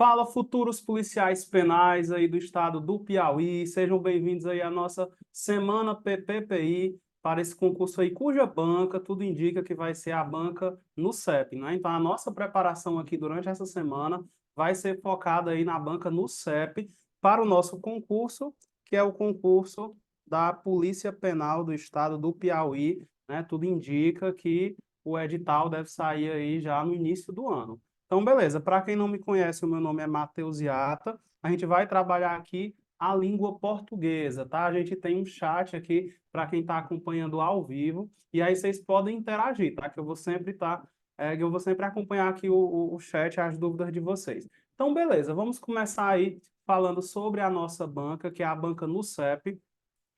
Fala, futuros policiais penais aí do estado do Piauí, sejam bem-vindos aí à nossa Semana PPPI para esse concurso aí, cuja banca, tudo indica que vai ser a banca no CEP, né? Então, a nossa preparação aqui durante essa semana vai ser focada aí na banca no CEP para o nosso concurso, que é o concurso da Polícia Penal do estado do Piauí, né? Tudo indica que o edital deve sair aí já no início do ano. Então, beleza. Para quem não me conhece, o meu nome é Matheus Iata. A gente vai trabalhar aqui a língua portuguesa, tá? A gente tem um chat aqui para quem está acompanhando ao vivo. E aí vocês podem interagir, tá? Que eu vou sempre que eu vou sempre acompanhar aqui o chat, as dúvidas de vocês. Então, beleza. Vamos começar aí falando sobre a nossa banca, que é a banca no CEP.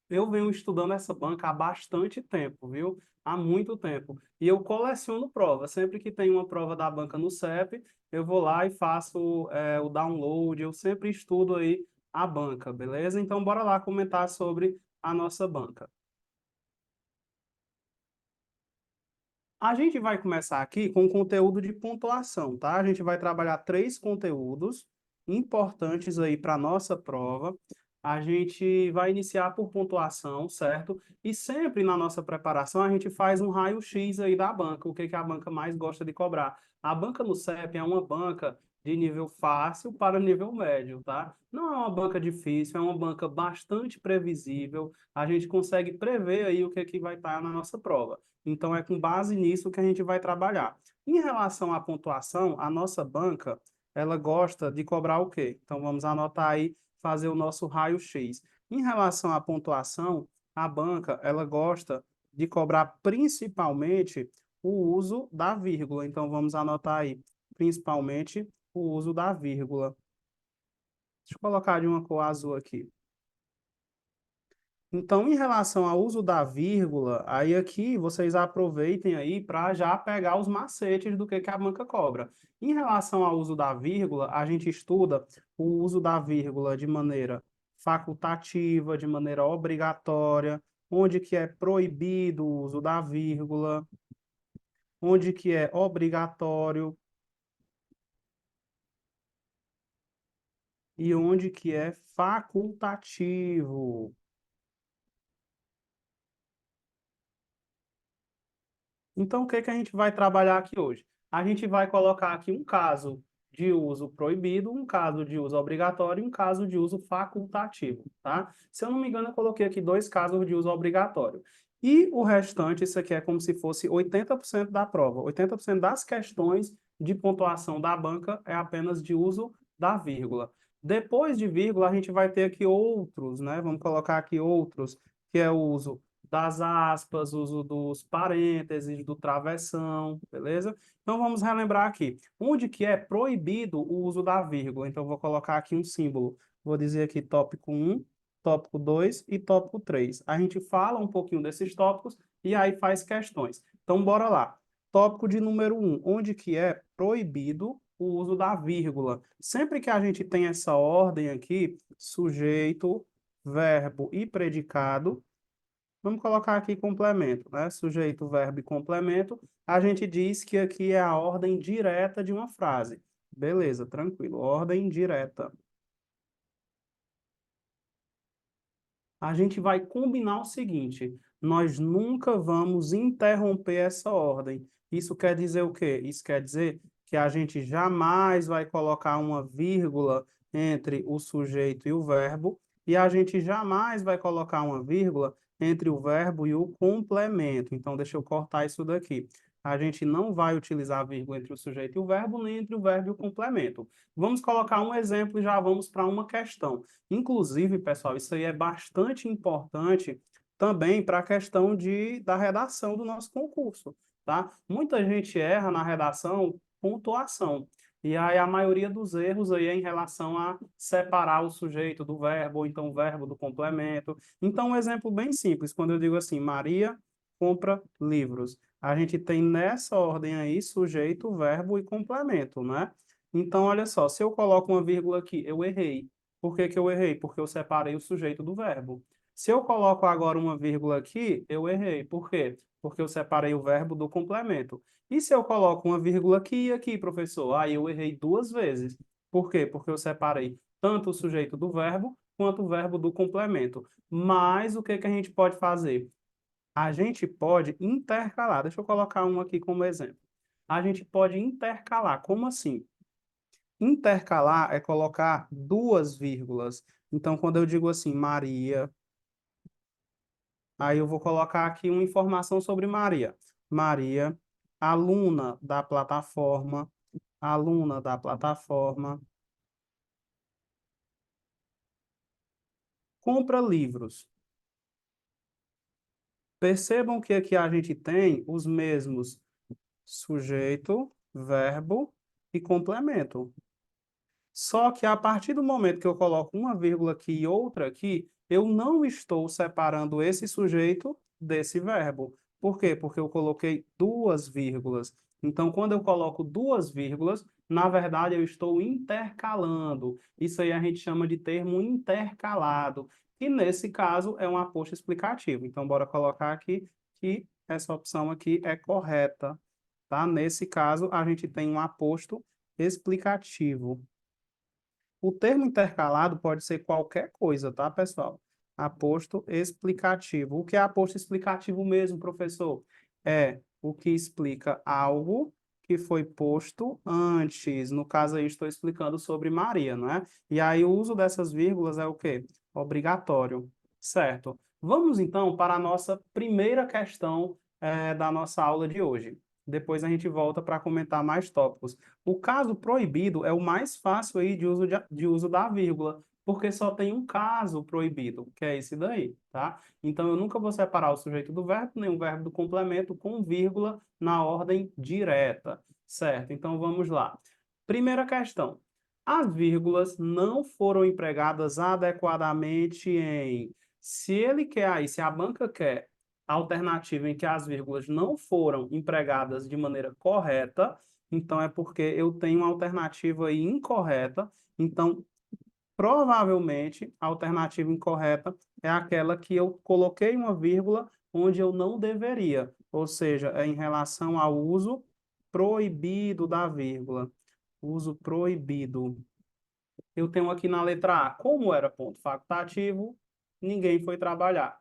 Eu venho estudando essa banca há bastante tempo, viu? Há muito tempo. E eu coleciono provas. Sempre que tem uma prova da banca no CEP, eu vou lá e faço o download. Eu sempre estudo aí a banca, beleza? Então, bora lá comentar sobre a nossa banca. A gente vai começar aqui com conteúdo de pontuação, tá? A gente vai trabalhar três conteúdos importantes aí para a nossa prova. A gente vai iniciar por pontuação, certo? E sempre na nossa preparação a gente faz um raio-x aí da banca, o que que a banca mais gosta de cobrar. A banca no CEP é uma banca de nível fácil para nível médio, tá? Não é uma banca difícil, é uma banca bastante previsível. A gente consegue prever aí o que que vai estar na nossa prova. Então, é com base nisso que a gente vai trabalhar. Em relação à pontuação, a nossa banca, ela gosta de cobrar o quê? Então, vamos anotar aí, fazer o nosso raio-x. Em relação à pontuação, a banca, ela gosta de cobrar principalmente o uso da vírgula. Então, vamos anotar aí, principalmente o uso da vírgula. Deixa eu colocar de uma cor azul aqui. Então, em relação ao uso da vírgula, aí aqui vocês aproveitem aí para já pegar os macetes do que a banca cobra. Em relação ao uso da vírgula, a gente estuda o uso da vírgula de maneira facultativa, de maneira obrigatória, onde que é proibido o uso da vírgula, onde que é obrigatório e onde que é facultativo. Então, o que que a gente vai trabalhar aqui hoje? A gente vai colocar aqui um caso de uso proibido, um caso de uso obrigatório e um caso de uso facultativo, tá? Se eu não me engano, eu coloquei aqui dois casos de uso obrigatório. E o restante, isso aqui é como se fosse 80% da prova. 80% das questões de pontuação da banca é apenas de uso da vírgula. Depois de vírgula, a gente vai ter aqui outros, né? Vamos colocar aqui outros, que é o uso das aspas, uso dos parênteses, do travessão, beleza? Então vamos relembrar aqui. Onde que é proibido o uso da vírgula? Então vou colocar aqui um símbolo. Vou dizer aqui tópico 1, tópico 2 e tópico 3. A gente fala um pouquinho desses tópicos e aí faz questões. Então bora lá. Tópico de número 1, onde que é proibido o uso da vírgula? Sempre que a gente tem essa ordem aqui, sujeito, verbo e predicado, vamos colocar aqui complemento, né? Sujeito, verbo e complemento. A gente diz que aqui é a ordem direta de uma frase. Beleza, tranquilo. Ordem direta. A gente vai combinar o seguinte: nós nunca vamos interromper essa ordem. Isso quer dizer o quê? Isso quer dizer que a gente jamais vai colocar uma vírgula entre o sujeito e o verbo, e a gente jamais vai colocar uma vírgula entre o verbo e o complemento. Então, deixa eu cortar isso daqui. A gente não vai utilizar a vírgula entre o sujeito e o verbo, nem entre o verbo e o complemento. Vamos colocar um exemplo e já vamos para uma questão. Inclusive, pessoal, isso aí é bastante importante também para a questão da redação do nosso concurso, tá? Muita gente erra na redação pontuação. E aí a maioria dos erros aí é em relação a separar o sujeito do verbo, ou então o verbo do complemento. Então, um exemplo bem simples, quando eu digo assim, Maria compra livros. A gente tem nessa ordem aí sujeito, verbo e complemento, né? Então, olha só, se eu coloco uma vírgula aqui, eu errei. Por que que eu errei? Porque eu separei o sujeito do verbo. Se eu coloco agora uma vírgula aqui, eu errei. Por quê? Porque eu separei o verbo do complemento. E se eu coloco uma vírgula aqui e aqui, professor? Aí eu errei duas vezes. Por quê? Porque eu separei tanto o sujeito do verbo quanto o verbo do complemento. Mas o que que a gente pode fazer? A gente pode intercalar. Deixa eu colocar um aqui como exemplo. A gente pode intercalar. Como assim? Intercalar é colocar duas vírgulas. Então, quando eu digo assim, Maria, aí eu vou colocar aqui uma informação sobre Maria. Maria, aluna da plataforma, compra livros. Percebam que aqui a gente tem os mesmos sujeito, verbo e complemento. Só que a partir do momento que eu coloco uma vírgula aqui e outra aqui, eu não estou separando esse sujeito desse verbo. Por quê? Porque eu coloquei duas vírgulas. Então, quando eu coloco duas vírgulas, na verdade eu estou intercalando. Isso aí a gente chama de termo intercalado. E nesse caso é um aposto explicativo. Então, bora colocar aqui que essa opção aqui é correta, tá? Nesse caso, a gente tem um aposto explicativo. O termo intercalado pode ser qualquer coisa, tá, pessoal? Aposto explicativo. O que é aposto explicativo mesmo, professor? É o que explica algo que foi posto antes. No caso aí, estou explicando sobre Maria, não é? E aí, o uso dessas vírgulas é o quê? Obrigatório, certo? Vamos, então, para a nossa primeira questão, da nossa aula de hoje. Depois a gente volta para comentar mais tópicos. O caso proibido é o mais fácil aí de uso da vírgula, porque só tem um caso proibido, que é esse daí, tá? Então, eu nunca vou separar o sujeito do verbo, nem o verbo do complemento com vírgula na ordem direta, certo? Então, vamos lá. Primeira questão. As vírgulas não foram empregadas adequadamente em... Se ele quer aí, se a banca quer alternativa em que as vírgulas não foram empregadas de maneira correta, então é porque eu tenho uma alternativa aí incorreta. Então, provavelmente, a alternativa incorreta é aquela que eu coloquei uma vírgula onde eu não deveria, ou seja, é em relação ao uso proibido da vírgula. Uso proibido. Eu tenho aqui na letra A, como era ponto facultativo, ninguém foi trabalhar.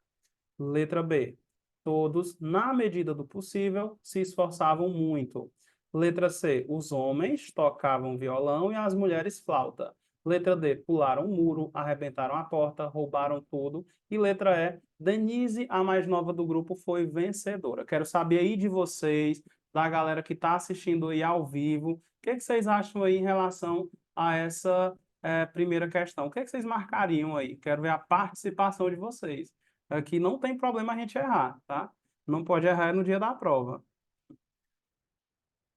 Letra B. Todos, na medida do possível, se esforçavam muito. Letra C. Os homens tocavam violão e as mulheres flauta. Letra D. Pularam o muro, arrebentaram a porta, roubaram tudo. E letra E. Denise, a mais nova do grupo, foi vencedora. Quero saber aí de vocês, da galera que está assistindo aí ao vivo, o que que vocês acham aí em relação a essa primeira questão? O que que vocês marcariam aí? Quero ver a participação de vocês. Aqui não tem problema a gente errar, tá? Não pode errar no dia da prova.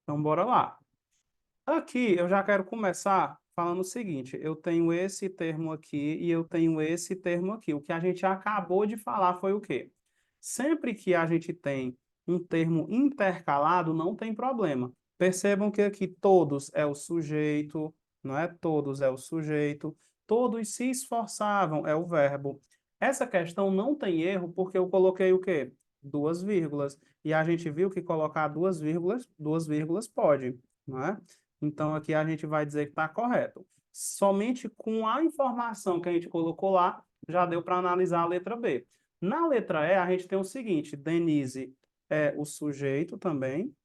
Então, bora lá. Aqui eu já quero começar falando o seguinte: eu tenho esse termo aqui e eu tenho esse termo aqui. O que a gente acabou de falar foi o quê? Sempre que a gente tem um termo intercalado, não tem problema. Percebam que aqui todos é o sujeito, não é? Todos é o sujeito, todos se esforçavam é o verbo. Essa questão não tem erro porque eu coloquei o quê? Duas vírgulas. E a gente viu que colocar duas vírgulas pode, não é? Então, aqui a gente vai dizer que está correto. Somente com a informação que a gente colocou lá, já deu para analisar a letra B. Na letra E, a gente tem o seguinte: Denise é o sujeito também,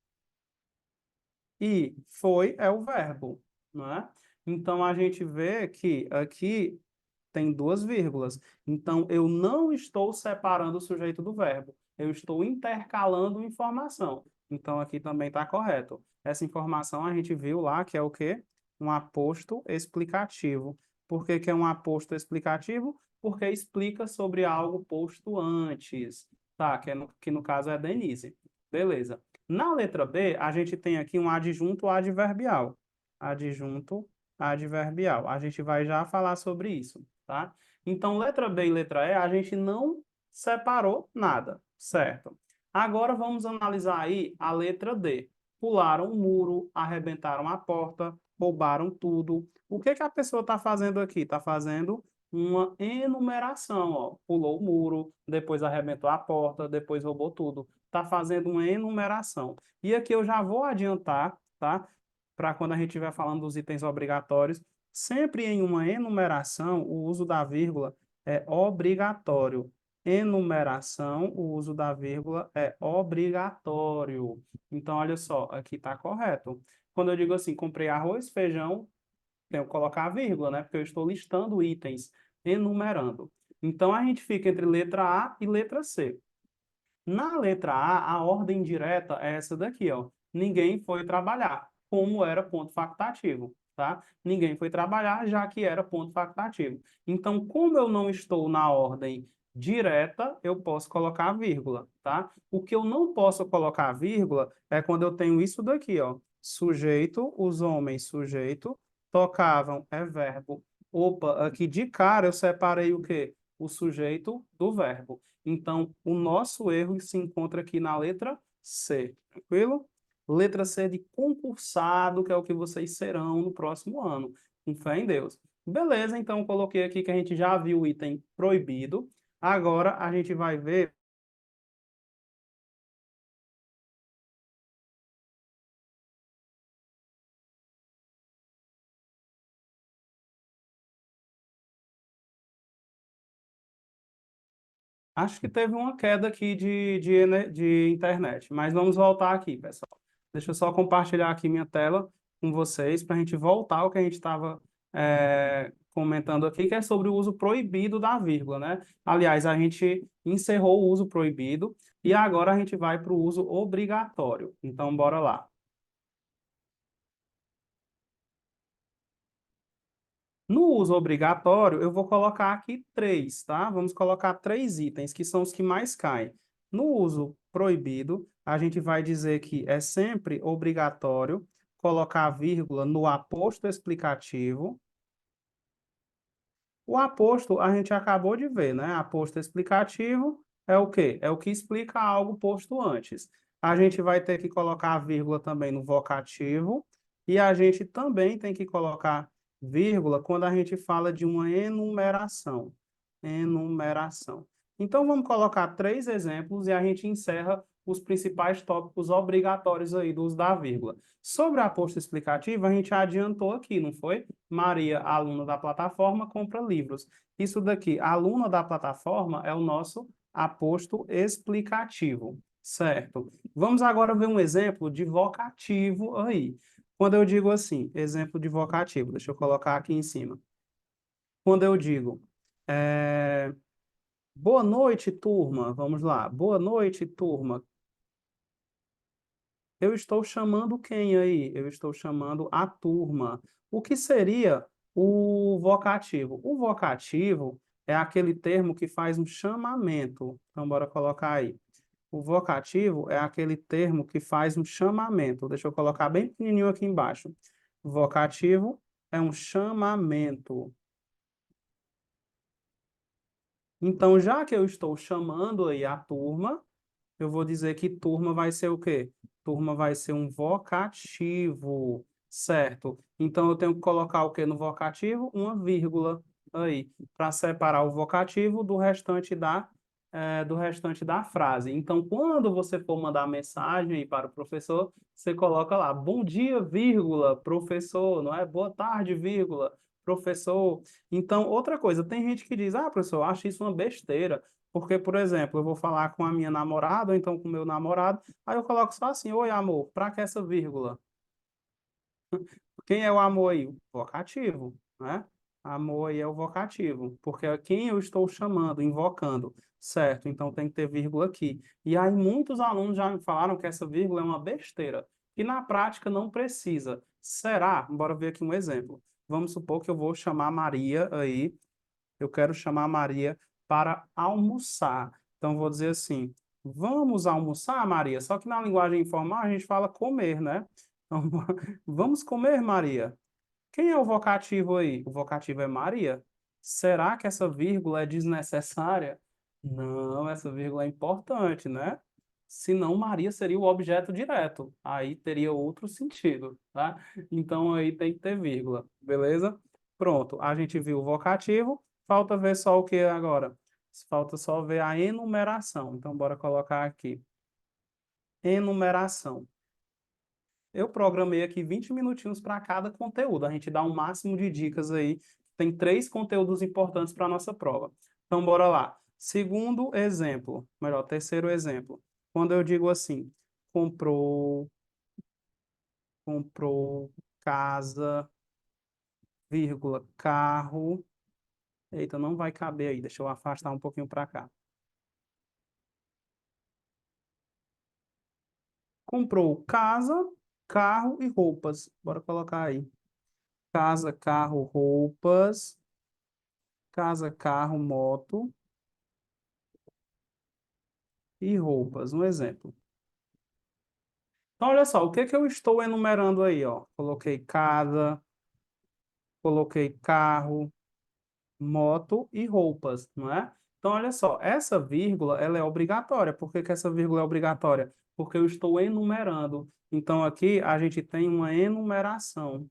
e foi é o verbo, não é? Então, a gente vê que aqui tem duas vírgulas. Então, eu não estou separando o sujeito do verbo, eu estou intercalando informação. Então, aqui também está correto. Essa informação a gente viu lá que é o quê? Um aposto explicativo. Por que que é um aposto explicativo? Porque explica sobre algo posto antes, tá? Que no caso é Denise. Beleza. Na letra B, a gente tem aqui um adjunto adverbial. Adjunto adverbial. A gente vai já falar sobre isso, tá? Então, letra B e letra E, a gente não separou nada, certo? Agora vamos analisar aí a letra D. Pularam o muro, arrebentaram a porta, roubaram tudo. O que que a pessoa está fazendo aqui? Está fazendo uma enumeração, ó. Pulou o muro, depois arrebentou a porta, depois roubou tudo. Está fazendo uma enumeração. E aqui eu já vou adiantar, tá? Para quando a gente estiver falando dos itens obrigatórios, Sempre em uma enumeração, o uso da vírgula é obrigatório. Enumeração, o uso da vírgula é obrigatório. Então, olha só, aqui está correto. Quando eu digo assim, comprei arroz, feijão, tenho que colocar a vírgula, né? Porque eu estou listando itens, enumerando. Então, a gente fica entre letra A e letra C. Na letra A, a ordem direta é essa daqui, ó. Ninguém foi trabalhar, como era ponto facultativo, tá? Ninguém foi trabalhar, já que era ponto facultativo. Então, como eu não estou na ordem direta, eu posso colocar vírgula, tá? O que eu não posso colocar vírgula é quando eu tenho isso daqui, ó. Sujeito, os homens, sujeito, tocavam, é verbo. Opa, aqui de cara eu separei o quê? O sujeito do verbo. Então, o nosso erro se encontra aqui na letra C, tranquilo? Letra C de concursado, que é o que vocês serão no próximo ano, com fé em Deus. Beleza, então coloquei aqui que a gente já viu o item proibido. Agora a gente vai ver. Acho que teve uma queda aqui de internet, mas vamos voltar aqui, pessoal. Deixa eu só compartilhar aqui minha tela com vocês para a gente voltar ao que a gente estava comentando aqui, que é sobre o uso proibido da vírgula, né? Aliás, a gente encerrou o uso proibido e agora a gente vai para o uso obrigatório. Então, bora lá. No uso obrigatório, eu vou colocar aqui três, tá? Vamos colocar três itens, que são os que mais caem. No uso proibido, a gente vai dizer que é sempre obrigatório colocar vírgula no aposto explicativo. O aposto a gente acabou de ver, né? Aposto explicativo é o quê? É o que explica algo posto antes. A gente vai ter que colocar a vírgula também no vocativo e a gente também tem que colocar vírgula quando a gente fala de uma enumeração. Enumeração. Então vamos colocar três exemplos e a gente encerra os principais tópicos obrigatórios aí do uso da vírgula. Sobre a aposto explicativo, a gente adiantou aqui, não foi? Maria, aluna da plataforma, compra livros. Isso daqui, aluna da plataforma, é o nosso aposto explicativo, certo? Vamos agora ver um exemplo de vocativo aí. Quando eu digo assim, exemplo de vocativo, deixa eu colocar aqui em cima. Quando eu digo, boa noite, turma, vamos lá, boa noite, turma. Eu estou chamando quem aí? Eu estou chamando a turma. O que seria o vocativo? O vocativo é aquele termo que faz um chamamento. Então, bora colocar aí. O vocativo é aquele termo que faz um chamamento. Deixa eu colocar bem pequenininho aqui embaixo. Vocativo é um chamamento. Então, já que eu estou chamando aí a turma, eu vou dizer que turma vai ser o quê? Turma vai ser um vocativo, certo? Então, eu tenho que colocar o quê no vocativo? Uma vírgula aí, para separar o vocativo do restante da frase. Então, quando você for mandar mensagem aí para o professor, você coloca lá, bom dia, vírgula, professor, não é? Boa tarde, vírgula, professor. Então, outra coisa, tem gente que diz, professor, eu acho isso uma besteira. Porque, por exemplo, eu vou falar com a minha namorada, ou então com o meu namorado, aí eu coloco só assim, oi, amor, pra que essa vírgula? Quem é o amor aí? O vocativo, né? Amor aí é o vocativo, porque é quem eu estou chamando, invocando, certo? Então tem que ter vírgula aqui. E aí muitos alunos já me falaram que essa vírgula é uma besteira, e na prática não precisa. Será? Bora ver aqui um exemplo. Vamos supor que eu vou chamar Maria aí, eu quero chamar a Maria para almoçar. Então, vou dizer assim: vamos almoçar, Maria? Só que na linguagem informal a gente fala comer, né? Então, vamos comer, Maria. Quem é o vocativo aí? O vocativo é Maria. Será que essa vírgula é desnecessária? Não, essa vírgula é importante, né? Senão Maria seria o objeto direto. Aí teria outro sentido, tá? Então aí tem que ter vírgula, beleza? Pronto, a gente viu o vocativo, falta ver só o que agora? Falta só ver a enumeração. Então bora colocar aqui. Enumeração. Eu programei aqui 20 minutinhos para cada conteúdo. A gente dá um máximo de dicas aí. Tem 3 conteúdos importantes para a nossa prova. Então, bora lá. Segundo exemplo, melhor, terceiro exemplo. Quando eu digo assim, comprou, comprou casa, vírgula, carro. Eita, não vai caber aí. Deixa eu afastar um pouquinho para cá. Comprou casa, carro e roupas. Bora colocar aí. Casa, carro, roupas. Casa, carro, moto e roupas. Um exemplo. Então, olha só, o que que eu estou enumerando aí, ó? Coloquei casa, coloquei carro, moto e roupas, não é? Então, olha só, essa vírgula, ela é obrigatória. Por que que essa vírgula é obrigatória? Porque eu estou enumerando. Então, aqui a gente tem uma enumeração.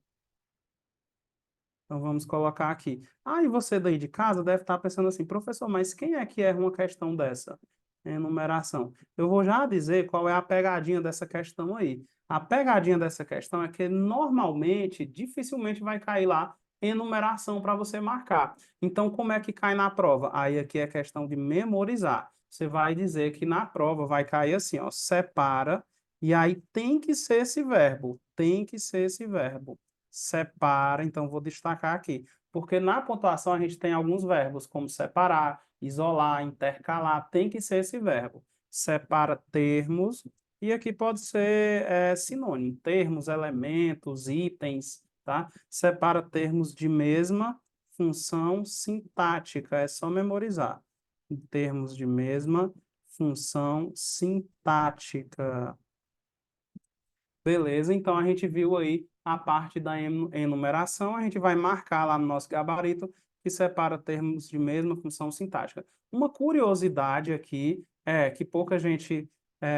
Então, vamos colocar aqui. Ah, e você daí de casa deve estar pensando assim, professor, mas quem é que erra uma questão dessa? Enumeração. Eu vou já dizer qual é a pegadinha dessa questão aí. A pegadinha dessa questão é que normalmente, dificilmente vai cair lá enumeração para você marcar. Então, como é que cai na prova? Aí aqui é questão de memorizar. Você vai dizer que na prova vai cair assim, ó, separa, e aí tem que ser esse verbo, tem que ser esse verbo separa, então vou destacar aqui, porque na pontuação a gente tem alguns verbos, como separar, isolar, intercalar, tem que ser esse verbo. Separa termos, e aqui pode ser sinônimo, termos, elementos, itens, tá? Separa termos de mesma função sintática, é só memorizar. Em termos de mesma função sintática. Beleza, então a gente viu aí a parte da enumeração, a gente vai marcar lá no nosso gabarito que separa termos de mesma função sintática. Uma curiosidade aqui, que pouca gente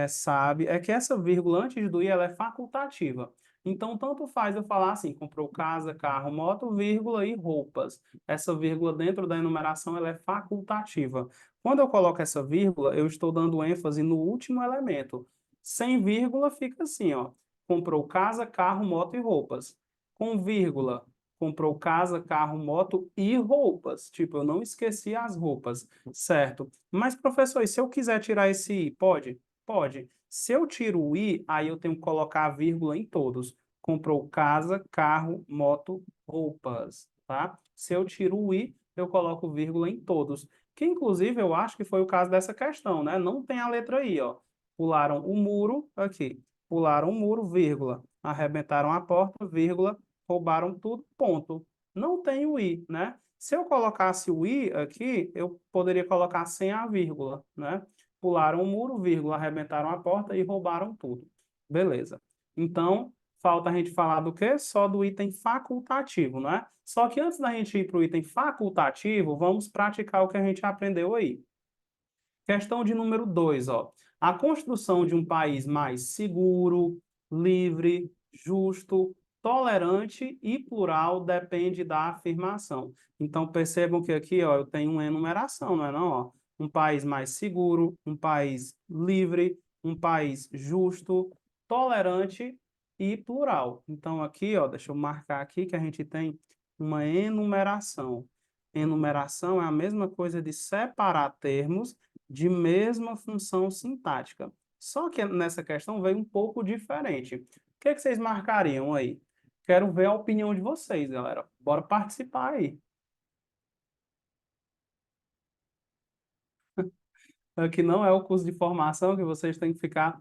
sabe, é que essa vírgula antes do i ela é facultativa. Então, tanto faz eu falar assim, comprou casa, carro, moto, vírgula e roupas. Essa vírgula dentro da enumeração ela é facultativa. Quando eu coloco essa vírgula, eu estou dando ênfase no último elemento. Sem vírgula fica assim, ó. Comprou casa, carro, moto e roupas. Com vírgula, comprou casa, carro, moto e roupas. Tipo, eu não esqueci as roupas, certo? Mas, professor, e se eu quiser tirar esse i, pode? Pode. Se eu tiro o i, aí eu tenho que colocar a vírgula em todos. Comprou casa, carro, moto, roupas, tá? Se eu tiro o i, eu coloco vírgula em todos. Que, inclusive, eu acho que foi o caso dessa questão, né? Não tem a letra i, ó. Pularam o muro aqui, pularam o muro, vírgula, arrebentaram a porta, vírgula, roubaram tudo, ponto. Não tem o i, né? Se eu colocasse o i aqui, eu poderia colocar sem a vírgula, né? Pularam o muro, vírgula, arrebentaram a porta e roubaram tudo. Beleza. Então, falta a gente falar do quê? Só do item facultativo, né? Só que antes da gente ir para o item facultativo, vamos praticar o que a gente aprendeu aí. Questão de número 2, ó. A construção de um país mais seguro, livre, justo, tolerante e plural depende da afirmação. Então, percebam que aqui, ó, eu tenho uma enumeração, não é não, ó? Um país mais seguro, um país livre, um país justo, tolerante e plural. Então, aqui, ó, deixa eu marcar aqui que a gente tem uma enumeração. Enumeração é a mesma coisa de separar termos de mesma função sintática. Só que nessa questão veio um pouco diferente. O que é que vocês marcariam aí? Quero ver a opinião de vocês, galera. Bora participar aí. Aqui não é o curso de formação que vocês têm que ficar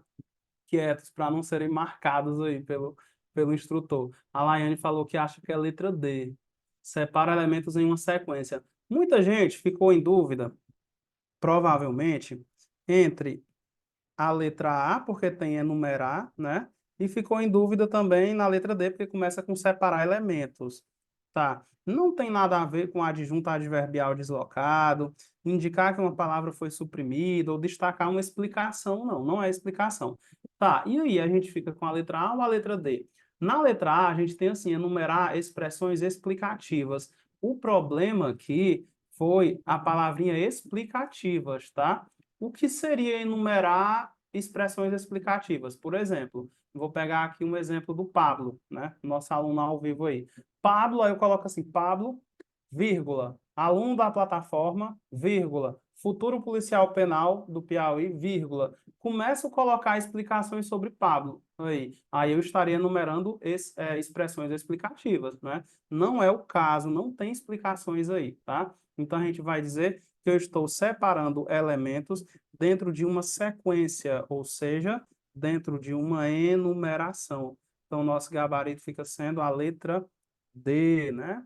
quietos para não serem marcados aí pelo instrutor. A Laiane falou que acha que é a letra D. Separa elementos em uma sequência. Muita gente ficou em dúvida, provavelmente, entre a letra A, porque tem enumerar, né? E ficou em dúvida também na letra D, porque começa com separar elementos. Tá. Não tem nada a ver com adjunto adverbial deslocado, indicar que uma palavra foi suprimida ou destacar uma explicação, não. Não é explicação. Tá. E aí, a gente fica com a letra A ou a letra D? Na letra A, a gente tem assim, enumerar expressões explicativas. O problema aqui foi a palavrinha explicativas, tá? O que seria enumerar expressões explicativas? Por exemplo, Vou pegar aqui um exemplo do Pablo, né? Nosso aluno ao vivo aí. Pablo, aí eu coloco assim, Pablo, vírgula, aluno da plataforma, vírgula, futuro policial penal do Piauí, vírgula. Começo a colocar explicações sobre Pablo. Aí eu estaria enumerando expressões explicativas, né? Não é o caso, não tem explicações aí, tá? Então a gente vai dizer que eu estou separando elementos dentro de uma sequência, ou seja, dentro de uma enumeração. Então, nosso gabarito fica sendo a letra D, né?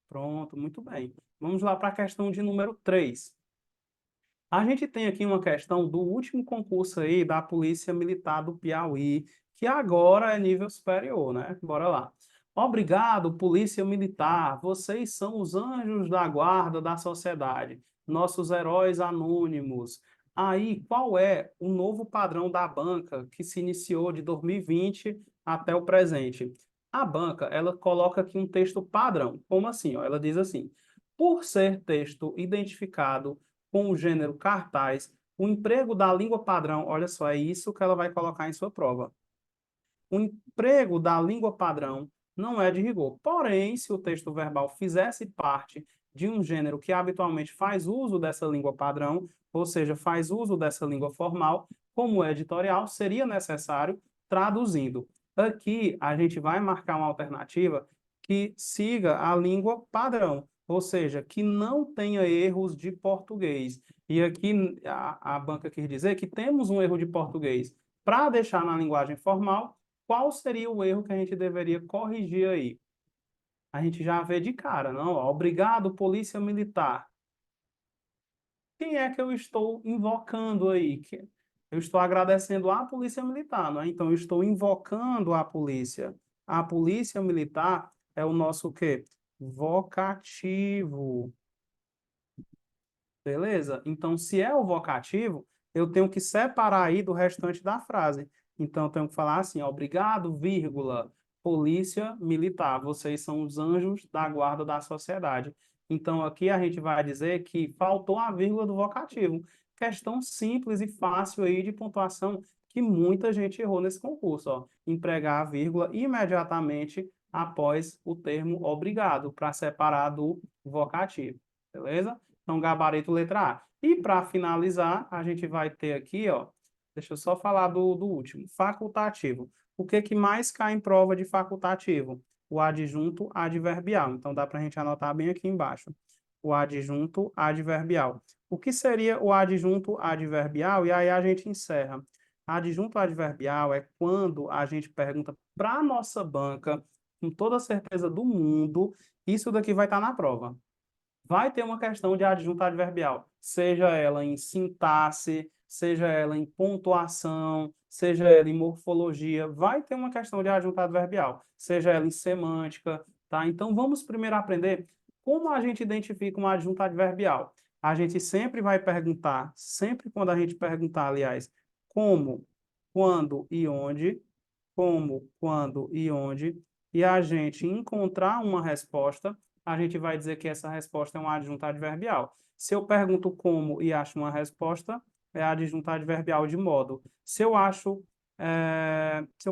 Pronto, muito bem. Vamos lá para a questão de número 3. A gente tem aqui uma questão do último concurso aí da Polícia Militar do Piauí, que agora é nível superior, né? Bora lá. Obrigado, Polícia Militar. Vocês são os anjos da guarda da sociedade, nossos heróis anônimos. Aí, qual é o novo padrão da banca que se iniciou de 2020 até o presente? A banca, ela coloca aqui um texto padrão. Como assim? Ó? Ela diz assim: por ser texto identificado com o gênero cartaz, o emprego da língua padrão, olha só, é isso que ela vai colocar em sua prova. O emprego da língua padrão não é de rigor. Porém, se o texto verbal fizesse parte de um gênero que habitualmente faz uso dessa língua padrão, ou seja, faz uso dessa língua formal, como editorial, seria necessário traduzindo. Aqui a gente vai marcar uma alternativa que siga a língua padrão, ou seja, que não tenha erros de português. E aqui a banca quer dizer que temos um erro de português. Para deixar na linguagem formal, qual seria o erro que a gente deveria corrigir aí? A gente já vê de cara, não? Ó, obrigado, Polícia Militar. Quem é que eu estou invocando aí? Eu estou agradecendo à Polícia Militar, não é? Então, eu estou invocando a polícia. A Polícia Militar é o nosso o quê? Vocativo. Beleza? Então, se é o vocativo, eu tenho que separar aí do restante da frase. Então, eu tenho que falar assim, ó, obrigado, vírgula, polícia militar. Vocês são os anjos da guarda da sociedade. Então, aqui a gente vai dizer que faltou a vírgula do vocativo. Questão simples e fácil aí de pontuação que muita gente errou nesse concurso, ó. Empregar a vírgula imediatamente após o termo obrigado, para separar do vocativo. Beleza? Então, gabarito letra A. E para finalizar, a gente vai ter aqui, ó, deixa eu só falar do último, facultativo. O que que mais cai em prova de facultativo? O adjunto adverbial. Então, dá para a gente anotar bem aqui embaixo. O adjunto adverbial. O que seria o adjunto adverbial? E aí a gente encerra. Adjunto adverbial é quando a gente pergunta para a nossa banca, com toda a certeza do mundo, isso daqui vai estar na prova. Vai ter uma questão de adjunto adverbial, seja ela em sintaxe, seja ela em pontuação, seja ela em morfologia, vai ter uma questão de adjunto adverbial, seja ela em semântica, tá? Então vamos primeiro aprender como a gente identifica um adjunto adverbial. A gente sempre vai perguntar, sempre quando a gente perguntar, aliás, como, quando e onde, como, quando e onde, e a gente encontrar uma resposta, a gente vai dizer que essa resposta é um adjunto adverbial. Se eu pergunto como e acho uma resposta, é adjunto adverbial de modo. Se eu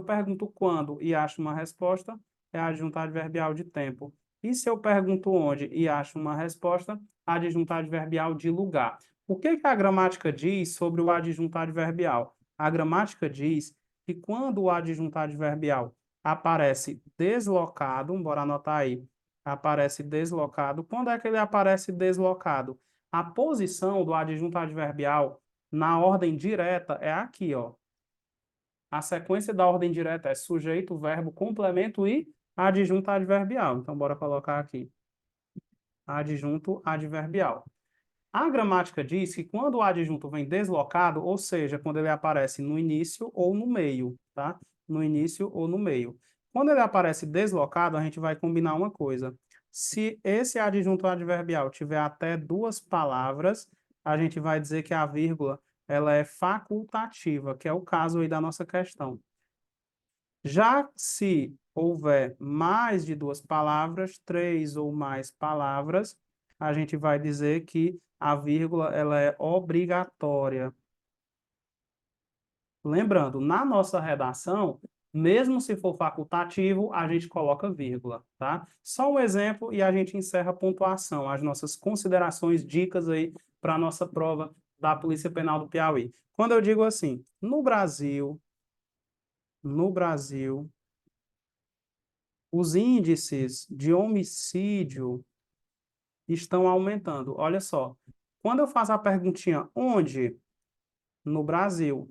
pergunto quando e acho uma resposta, é adjunto adverbial de tempo. E se eu pergunto onde e acho uma resposta, adjunto adverbial de lugar. O que que a gramática diz sobre o adjunto adverbial? A gramática diz que quando o adjunto adverbial aparece deslocado, bora anotar aí, aparece deslocado. Quando é que ele aparece deslocado? A posição do adjunto adverbial na ordem direta é aqui, ó. A sequência da ordem direta é sujeito, verbo, complemento e adjunto adverbial. Então, bora colocar aqui. Adjunto adverbial. A gramática diz que quando o adjunto vem deslocado, ou seja, quando ele aparece no início ou no meio, tá? No início ou no meio. Quando ele aparece deslocado, a gente vai combinar uma coisa. Se esse adjunto adverbial tiver até duas palavras, a gente vai dizer que a vírgula ela é facultativa, que é o caso aí da nossa questão. Já se houver mais de duas palavras, três ou mais palavras, a gente vai dizer que a vírgula ela é obrigatória. Lembrando, na nossa redação, Mesmo se for facultativo, a gente coloca vírgula, tá? Só um exemplo e a gente encerra a pontuação, as nossas considerações, dicas aí para a nossa prova da Polícia Penal do Piauí. Quando eu digo assim, no Brasil, os índices de homicídio estão aumentando. Olha só, quando eu faço a perguntinha onde? No Brasil.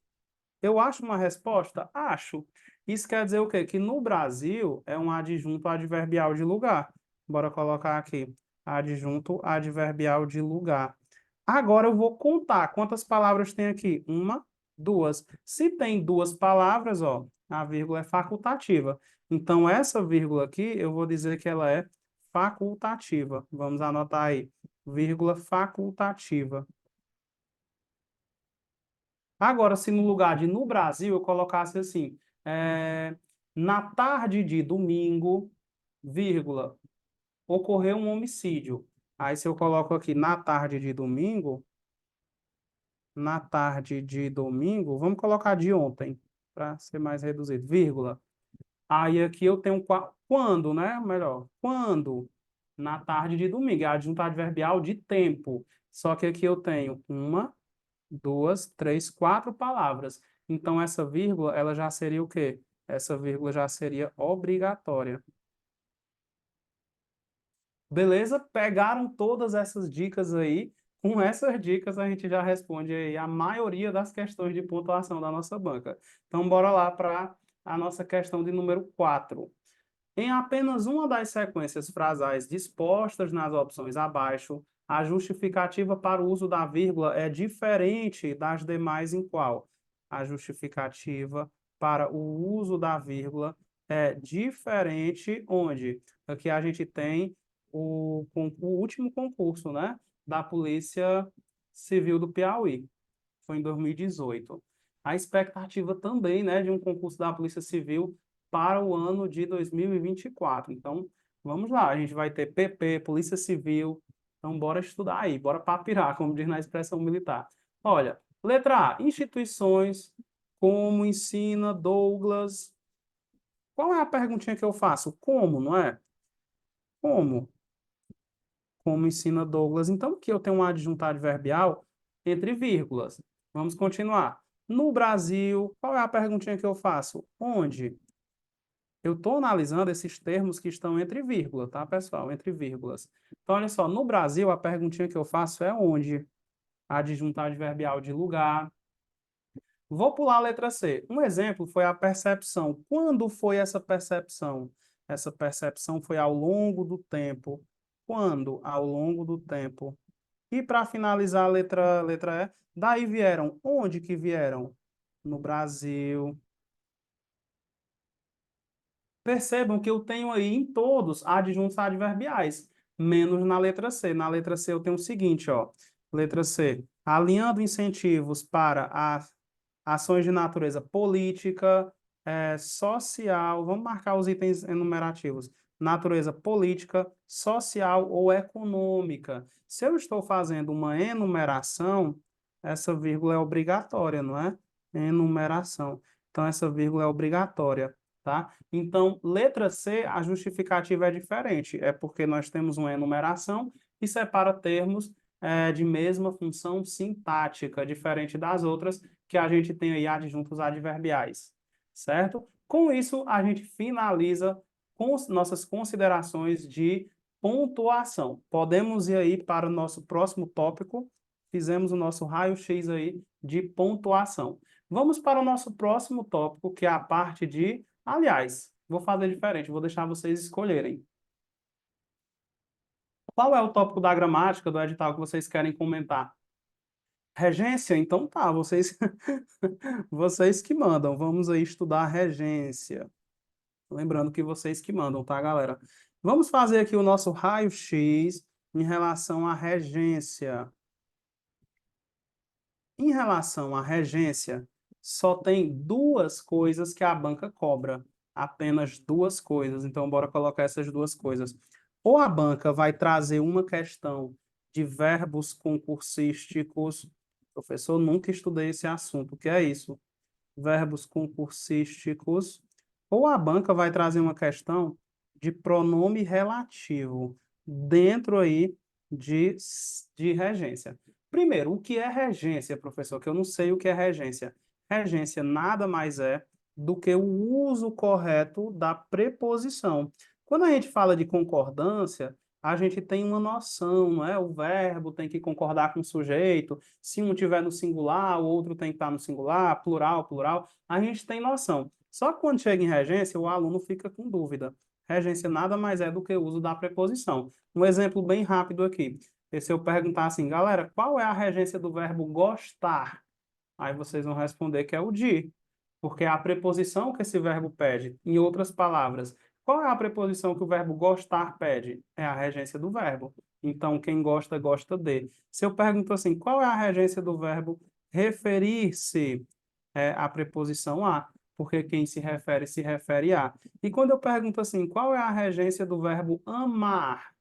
Eu acho uma resposta? Acho. Isso quer dizer o quê? Que no Brasil é um adjunto adverbial de lugar. Bora colocar aqui. Adjunto adverbial de lugar. Agora eu vou contar quantas palavras tem aqui. Uma, duas. Se tem duas palavras, ó, a vírgula é facultativa. Então, essa vírgula aqui, eu vou dizer que ela é facultativa. Vamos anotar aí. Vírgula facultativa. Agora, se no lugar de no Brasil eu colocasse assim, na tarde de domingo, vírgula, ocorreu um homicídio. Aí, se eu coloco aqui na tarde de domingo, vamos colocar de ontem, para ser mais reduzido, vírgula. Aí aqui eu tenho quando, né? Melhor, quando, na tarde de domingo, é adjunto adverbial de tempo. Só que aqui eu tenho uma, duas, três, quatro palavras. Então, essa vírgula, ela já seria o quê? Essa vírgula já seria obrigatória. Beleza? Pegaram todas essas dicas aí. Com essas dicas, a gente já responde aí a maioria das questões de pontuação da nossa banca. Então, bora lá para a nossa questão de número 4. Em apenas uma das sequências frasais dispostas nas opções abaixo, a justificativa para o uso da vírgula é diferente das demais em qual? A justificativa para o uso da vírgula é diferente onde? Aqui a gente tem o último concurso, né, da Polícia Civil do Piauí, foi em 2018. A expectativa também, né, de um concurso da Polícia Civil para o ano de 2024. Então, vamos lá, a gente vai ter PP, Polícia Civil. Então, bora estudar aí, bora papirar, como diz na expressão militar. Olha, letra A, instituições como ensina Douglas. Qual é a perguntinha que eu faço? Como, não é? Como? Como ensina Douglas. Então, aqui eu tenho um adjunto adverbial entre vírgulas. Vamos continuar. No Brasil, qual é a perguntinha que eu faço? Onde? Eu estou analisando esses termos que estão entre vírgulas, tá, pessoal? Entre vírgulas. Então, olha só, no Brasil, a perguntinha que eu faço é onde? Adjunto adverbial de lugar. Vou pular a letra C. Um exemplo foi a percepção. Quando foi essa percepção? Essa percepção foi ao longo do tempo. Quando? Ao longo do tempo. E para finalizar a letra E, daí vieram. Onde que vieram? No Brasil. Percebam que eu tenho aí em todos adjuntos adverbiais, menos na letra C. Na letra C eu tenho o seguinte, ó. Letra C. Alinhando incentivos para as ações de natureza política, social, vamos marcar os itens enumerativos. Natureza política, social ou econômica. Se eu estou fazendo uma enumeração, essa vírgula é obrigatória, não é? Enumeração. Então, essa vírgula é obrigatória, tá? Então, letra C, a justificativa é diferente. É porque nós temos uma enumeração e separa termos de mesma função sintática, diferente das outras, que a gente tem aí adjuntos adverbiais, certo? Com isso, a gente finaliza com nossas considerações de pontuação. Podemos ir aí para o nosso próximo tópico. Fizemos o nosso raio-x aí de pontuação. Vamos para o nosso próximo tópico, que é a parte de... Aliás, vou fazer diferente, vou deixar vocês escolherem. Qual é o tópico da gramática do edital que vocês querem comentar? Regência? Então tá, vocês, vocês que mandam. Vamos aí estudar regência. Lembrando que vocês que mandam, tá, galera? Vamos fazer aqui o nosso raio-x em relação à regência. Em relação à regência, só tem duas coisas que a banca cobra. Apenas duas coisas. Então, bora colocar essas duas coisas. Ou a banca vai trazer uma questão de verbos concursísticos. Professor, nunca estudei esse assunto. O que é isso? Verbos concursísticos. Ou a banca vai trazer uma questão de pronome relativo dentro aí de regência. Primeiro, o que é regência, professor? Que eu não sei o que é regência. Regência nada mais é do que o uso correto da preposição. Quando a gente fala de concordância, a gente tem uma noção, não é? O verbo tem que concordar com o sujeito. Se um tiver no singular, o outro tem que estar no singular, plural, plural. A gente tem noção. Só que quando chega em regência, o aluno fica com dúvida. Regência nada mais é do que o uso da preposição. Um exemplo bem rápido aqui. E se eu perguntar assim, galera, qual é a regência do verbo gostar? Aí vocês vão responder que é o de, porque é a preposição que esse verbo pede. Em outras palavras, qual é a preposição que o verbo gostar pede? É a regência do verbo. Então, quem gosta, gosta de. Se eu pergunto assim, qual é a regência do verbo referir-se? É a preposição a, porque quem se refere a. E quando eu pergunto assim, qual é a regência do verbo amar?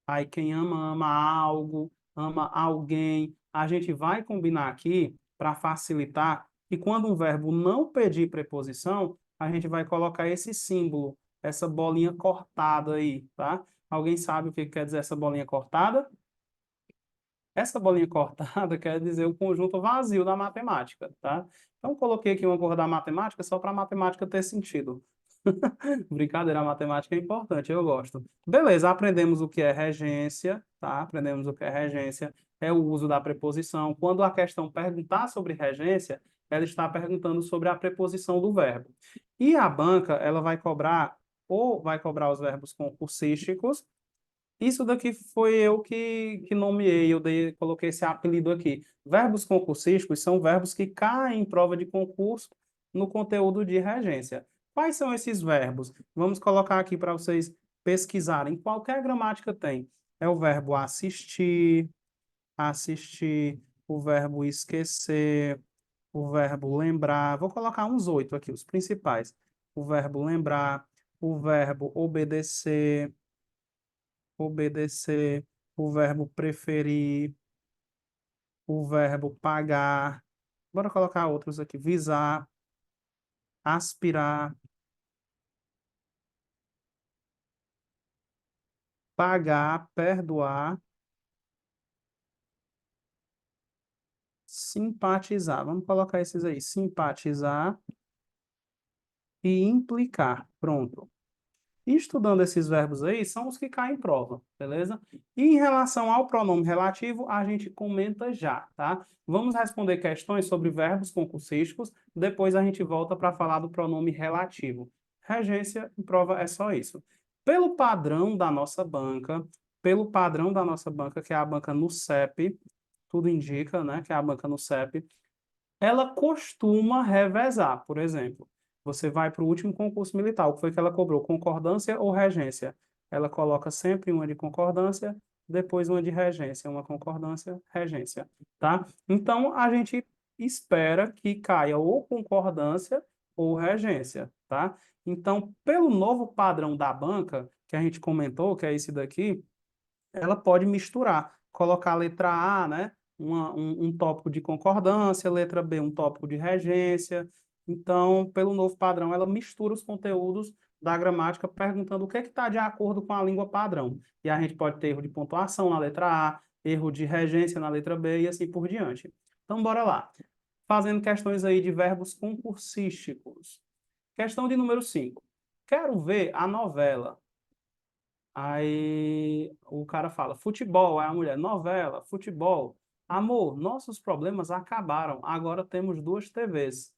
Aí quem ama, ama algo, ama alguém. A gente vai combinar aqui para facilitar que quando um verbo não pedir preposição, a gente vai colocar esse símbolo, essa bolinha cortada aí, tá? Alguém sabe o que quer dizer essa bolinha cortada? Essa bolinha cortada quer dizer o conjunto vazio da matemática, tá? Então, coloquei aqui uma cor da matemática só para a matemática ter sentido. Brincadeira, a matemática é importante, eu gosto. Beleza, aprendemos o que é regência, tá? Aprendemos o que é regência, é o uso da preposição. Quando a questão perguntar sobre regência, ela está perguntando sobre a preposição do verbo. E a banca, ela vai cobrar, ou vai cobrar os verbos concursísticos. Isso daqui foi eu que nomeei, coloquei esse apelido aqui. Verbos concursísticos são verbos que caem em prova de concurso no conteúdo de regência. Quais são esses verbos? Vamos colocar aqui para vocês pesquisarem. Qualquer gramática tem. É o verbo assistir, assistir, o verbo esquecer, o verbo lembrar. Vou colocar uns 8 aqui, os principais. O verbo lembrar, o verbo obedecer, obedecer, o verbo preferir, o verbo pagar. Bora colocar outros aqui. Visar, aspirar, pagar, perdoar, simpatizar. Vamos colocar esses aí. Simpatizar e implicar. Pronto. E estudando esses verbos aí, são os que caem em prova, beleza? E em relação ao pronome relativo, a gente comenta já, tá? Vamos responder questões sobre verbos concursísticos, depois a gente volta para falar do pronome relativo. Regência em prova é só isso. Pelo padrão da nossa banca, pelo padrão da nossa banca, que é a banca no CEP, tudo indica, né, que é a banca no CEP, ela costuma revezar, por exemplo. Você vai para o último concurso militar, o que foi que ela cobrou? Concordância ou regência? Ela coloca sempre uma de concordância, depois uma de regência, uma concordância, regência, tá? Então, a gente espera que caia ou concordância ou regência, tá? Então, pelo novo padrão da banca, que a gente comentou, que é esse daqui, ela pode misturar, colocar a letra A, né? Um tópico de concordância, letra B, um tópico de regência. Então, pelo novo padrão, ela mistura os conteúdos da gramática, perguntando o que está de acordo com a língua padrão. E a gente pode ter erro de pontuação na letra A, erro de regência na letra B e assim por diante. Então, bora lá. Fazendo questões aí de verbos concursísticos. Questão de número 5. Quero ver a novela. Aí o cara fala, futebol, aí a mulher, novela, futebol. Amor, nossos problemas acabaram, agora temos duas TVs.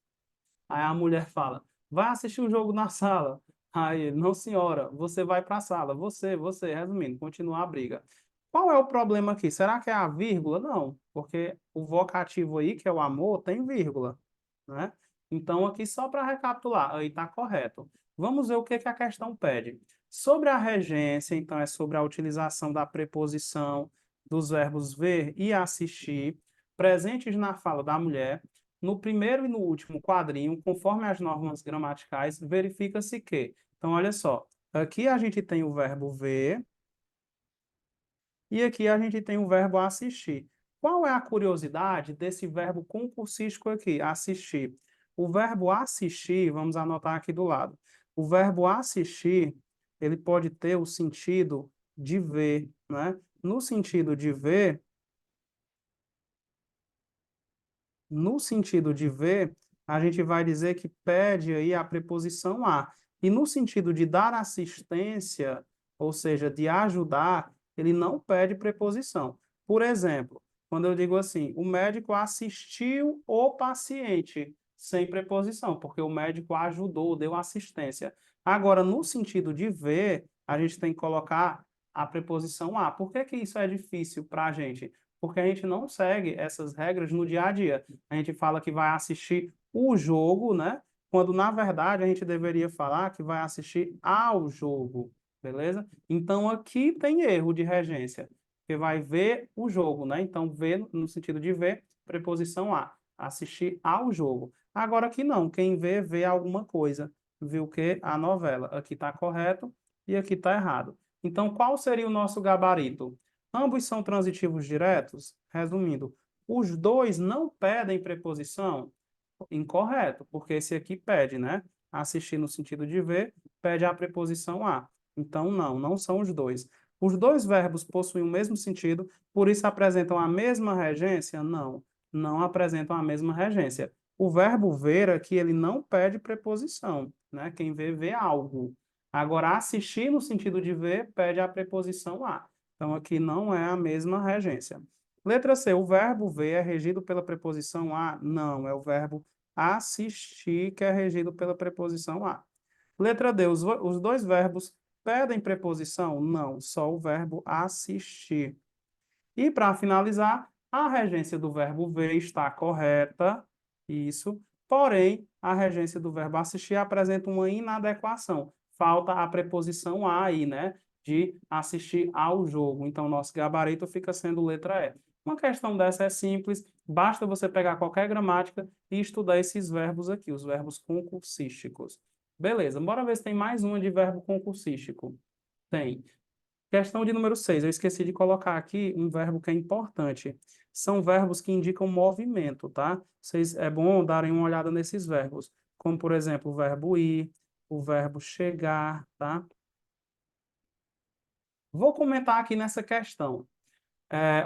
Aí a mulher fala, vai assistir o jogo na sala. Aí, ele, não senhora, você vai para a sala. Resumindo, continua a briga. Qual é o problema aqui? Será que é a vírgula? Não, porque o vocativo aí, que é o amor, tem vírgula, né? Então, aqui só para recapitular, aí está correto. Vamos ver o que que a questão pede. Sobre a regência, então, é sobre a utilização da preposição dos verbos ver e assistir, presentes na fala da mulher. No primeiro e no último quadrinho, conforme as normas gramaticais, verifica-se que. Então, olha só, aqui a gente tem o verbo ver e aqui a gente tem o verbo assistir. Qual é a curiosidade desse verbo concursístico aqui, assistir? O verbo assistir, vamos anotar aqui do lado. O verbo assistir, ele pode ter o sentido de ver, né? No sentido de ver, no sentido de ver, a gente vai dizer que pede aí a preposição a. E no sentido de dar assistência, ou seja, de ajudar, ele não pede preposição. Por exemplo, quando eu digo assim, o médico assistiu o paciente, sem preposição, porque o médico ajudou, deu assistência. Agora, no sentido de ver, a gente tem que colocar a preposição a. Por que que isso é difícil para a gente? Porque a gente não segue essas regras no dia a dia. A gente fala que vai assistir o jogo, né? Quando na verdade a gente deveria falar que vai assistir ao jogo, beleza? Então aqui tem erro de regência, que vai ver o jogo, né? Então ver no sentido de ver, preposição a, assistir ao jogo. Agora aqui não, quem vê, vê alguma coisa. Viu o que? A novela. Aqui está correto e aqui está errado. Então qual seria o nosso gabarito? Ambos são transitivos diretos? Resumindo, os dois não pedem preposição? Incorreto, porque esse aqui pede, né? Assistir no sentido de ver, pede a preposição a. Então, não, não são os dois. Os dois verbos possuem o mesmo sentido, por isso apresentam a mesma regência? Não, não apresentam a mesma regência. O verbo ver aqui, ele não pede preposição, né? Quem vê, vê algo. Agora, assistir no sentido de ver, pede a preposição a. Então, aqui não é a mesma regência. Letra C, o verbo ver é regido pela preposição a? Não, é o verbo assistir que é regido pela preposição a. Letra D, os dois verbos pedem preposição? Não, só o verbo assistir. E para finalizar, a regência do verbo ver está correta, isso, porém, a regência do verbo assistir apresenta uma inadequação. Falta a preposição a aí, né? De assistir ao jogo. Então, nosso gabarito fica sendo letra E. Uma questão dessa é simples, basta você pegar qualquer gramática e estudar esses verbos aqui, os verbos concursísticos. Beleza, bora ver se tem mais uma de verbo concursístico. Tem. Questão de número 6. Eu esqueci de colocar aqui um verbo que é importante. São verbos que indicam movimento, tá? É bom darem uma olhada nesses verbos, como, por exemplo, o verbo ir, o verbo chegar, tá? Vou comentar aqui nessa questão.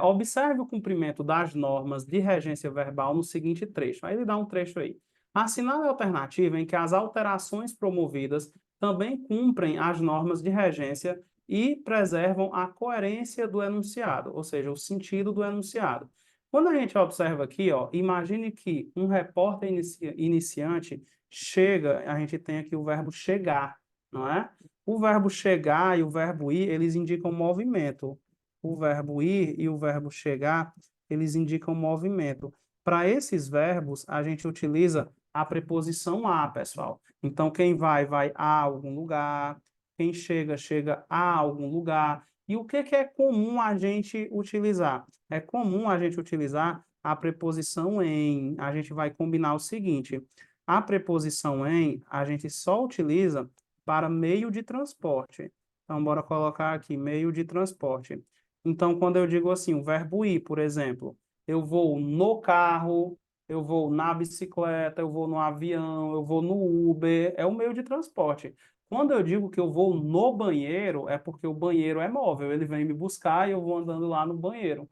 Observe o cumprimento das normas de regência verbal no seguinte trecho. Aí ele dá um trecho aí. Assinale a alternativa em que as alterações promovidas também cumprem as normas de regência e preservam a coerência do enunciado, ou seja, o sentido do enunciado. Quando a gente observa aqui, ó, imagine que um repórter iniciante chega, a gente tem aqui o verbo chegar, não é? O verbo chegar e o verbo ir, eles indicam movimento. O verbo ir e o verbo chegar, eles indicam movimento. Para esses verbos, a gente utiliza a preposição a, pessoal. Então, quem vai, vai a algum lugar. Quem chega, chega a algum lugar. E o que é comum a gente utilizar? É comum a gente utilizar a preposição em. A gente vai combinar o seguinte: a preposição em, a gente só utiliza para meio de transporte. Então, bora colocar aqui, meio de transporte. Então, quando eu digo assim, o verbo ir, por exemplo, eu vou no carro, eu vou na bicicleta, eu vou no avião, eu vou no Uber, é o meio de transporte. Quando eu digo que eu vou no banheiro, é porque o banheiro é móvel, ele vem me buscar e eu vou andando lá no banheiro.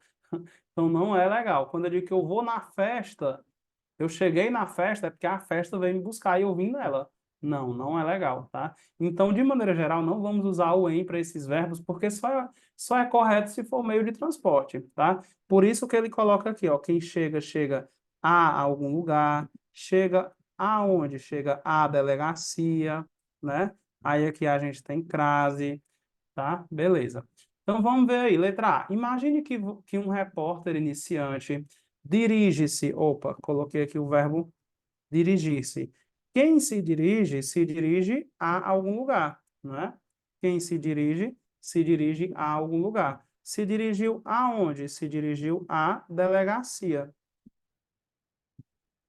Então, não é legal. Quando eu digo que eu vou na festa, eu cheguei na festa, é porque a festa veio me buscar e eu vim nela. Não, não é legal, tá? Então, de maneira geral, não vamos usar o em para esses verbos, porque só é correto se for meio de transporte, tá? Por isso que ele coloca aqui, ó, quem chega, chega a algum lugar, chega aonde? Chega à delegacia, né? Aí aqui a gente tem crase, tá? Beleza. Então vamos ver aí, letra A. Imagine que um repórter iniciante dirige-se, opa, coloquei aqui o verbo dirigir-se. Quem se dirige a algum lugar, não é? Quem se dirige a algum lugar. Se dirigiu aonde? Se dirigiu à delegacia.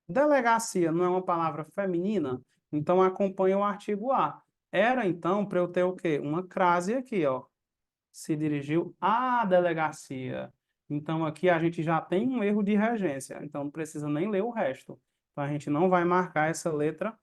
Delegacia não é uma palavra feminina, então acompanha o artigo A. Era então para eu ter o quê? Uma crase aqui, ó. Se dirigiu à delegacia. Então, aqui a gente já tem um erro de regência, então não precisa nem ler o resto. Então, a gente não vai marcar essa letra